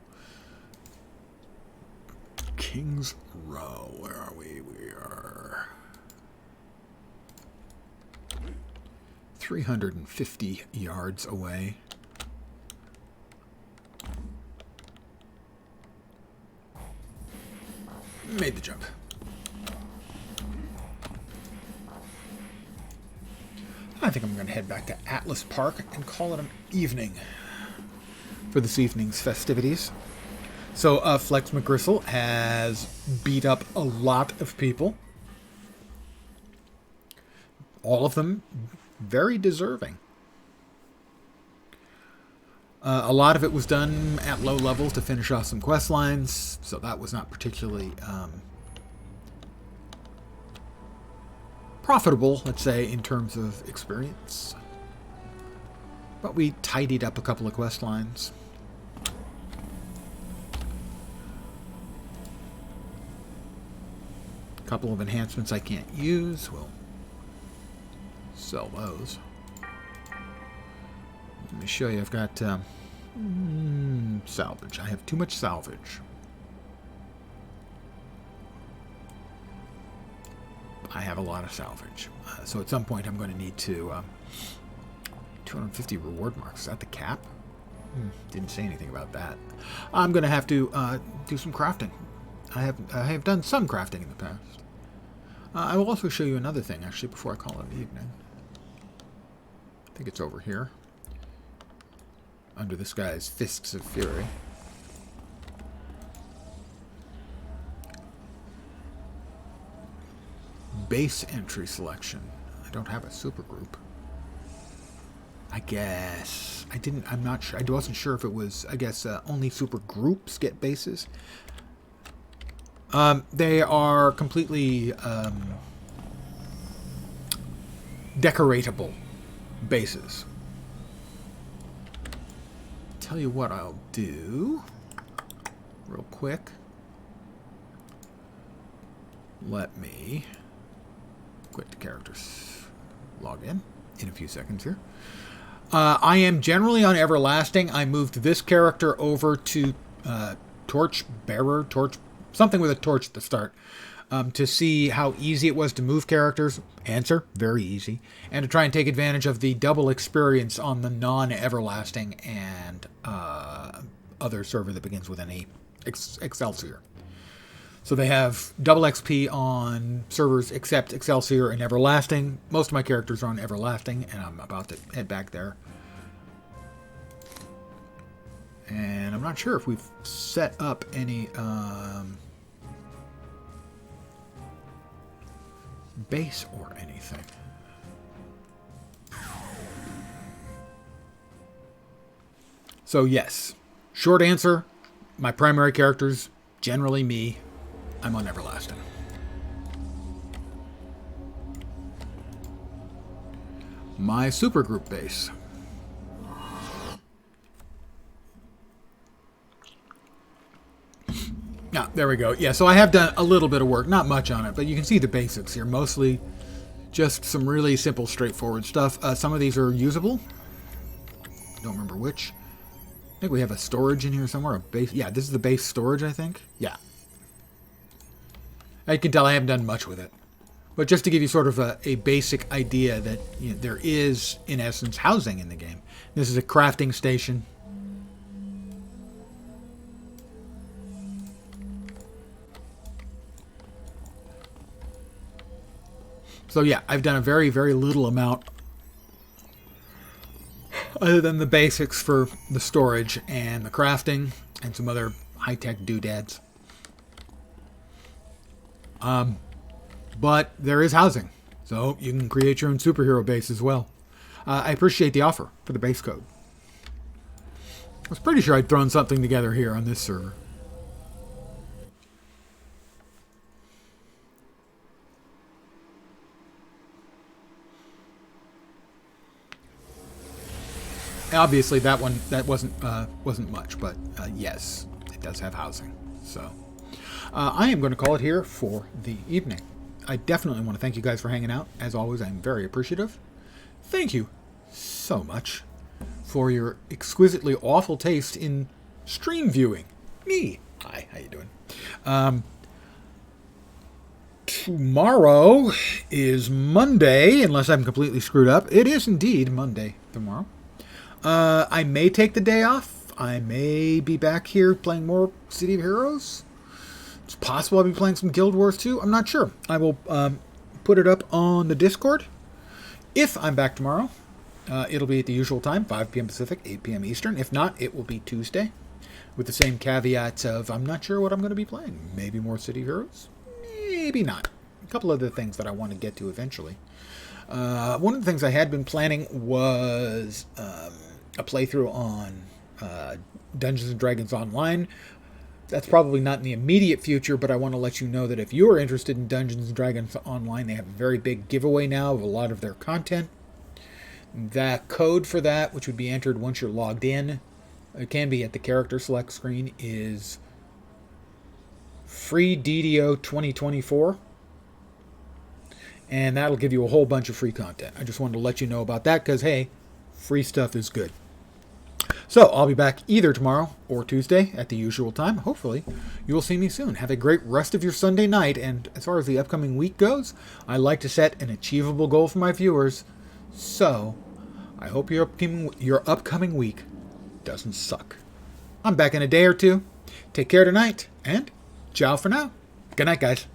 Kings Row. Where are we? We are 350 yards away. Made the jump. I think I'm going to head back to Atlas Park and call it an evening for this evening's festivities. So, Flex McGristle has beat up a lot of people. All of them very deserving. A lot of it was done at low levels to finish off some quest lines, so that was not particularly profitable, let's say, in terms of experience. But we tidied up a couple of quest lines. A couple of enhancements I can't use. We'll sell those. Let me show you. I've got salvage. I have too much salvage. I have a lot of salvage. So at some point I'm going to need to 250 reward marks. Is that the cap? Didn't say anything about that. I'm going to have to do some crafting. I have done some crafting in the past. I will also show you another thing, actually, before I call it an evening. I think it's over here. Under this guy's Fists of Fury. Base entry selection. I don't have a supergroup. I guess. I'm not sure. I wasn't sure if it was, I guess, only super groups get bases. They are completely decoratable bases. Tell you what I'll do real quick. Let me quit the characters. Log in a few seconds here. I am generally on Everlasting. I moved this character over to Torch Bearer, something with a torch at the start, to see how easy it was to move characters. Answer, very easy. And to try and take advantage of the double experience on the non-Everlasting and other server that begins with an E, Excelsior. So they have double XP on servers except Excelsior and Everlasting. Most of my characters are on Everlasting, and I'm about to head back there. And I'm not sure if we've set up any base or anything. So yes, short answer, my primary characters, generally me. I'm on Everlasting. My supergroup base. Ah, there we go. Yeah, so I have done a little bit of work, not much on it, but you can see the basics here. Mostly just some really simple, straightforward stuff. Some of these are usable. Don't remember which. I think we have a storage in here somewhere. A base. Yeah, this is the base storage, I think. Yeah. I can tell I haven't done much with it. But just to give you sort of a basic idea that there is, in essence, housing in the game. This is a crafting station. So yeah, I've done a very, very little amount other than the basics for the storage and the crafting and some other high-tech doodads. But there is housing, so you can create your own superhero base as well. I appreciate the offer for the base code. I was pretty sure I'd thrown something together here on this server. Obviously, that wasn't much, but yes, it does have housing. So I am going to call it here for the evening. I definitely want to thank you guys for hanging out. As always, I'm very appreciative. Thank you so much for your exquisitely awful taste in stream viewing. Me. Hi, how you doing? Tomorrow is Monday, unless I'm completely screwed up. It is indeed Monday tomorrow. I may take the day off. I may be back here playing more City of Heroes. It's possible I'll be playing some Guild Wars too. I'm not sure. I will put it up on the Discord. If I'm back tomorrow, it'll be at the usual time, 5 p.m. Pacific, 8 p.m. Eastern. If not, it will be Tuesday, with the same caveats of I'm not sure what I'm going to be playing. Maybe more City of Heroes. Maybe not. A couple other things that I want to get to eventually. One of the things I had been planning was a playthrough on Dungeons & Dragons Online. That's probably not in the immediate future, but I want to let you know that if you are interested in Dungeons & Dragons Online, they have a very big giveaway now of a lot of their content. The code for that, which would be entered once you're logged in, it can be at the character select screen, is free DDO 2024. And that'll give you a whole bunch of free content. I just wanted to let you know about that because, hey, free stuff is good. So I'll be back either tomorrow or Tuesday at the usual time. Hopefully, you will see me soon. Have a great rest of your Sunday night. And as far as the upcoming week goes, I like to set an achievable goal for my viewers. So I hope your upcoming week doesn't suck. I'm back in a day or two. Take care tonight, and ciao for now. Good night, guys.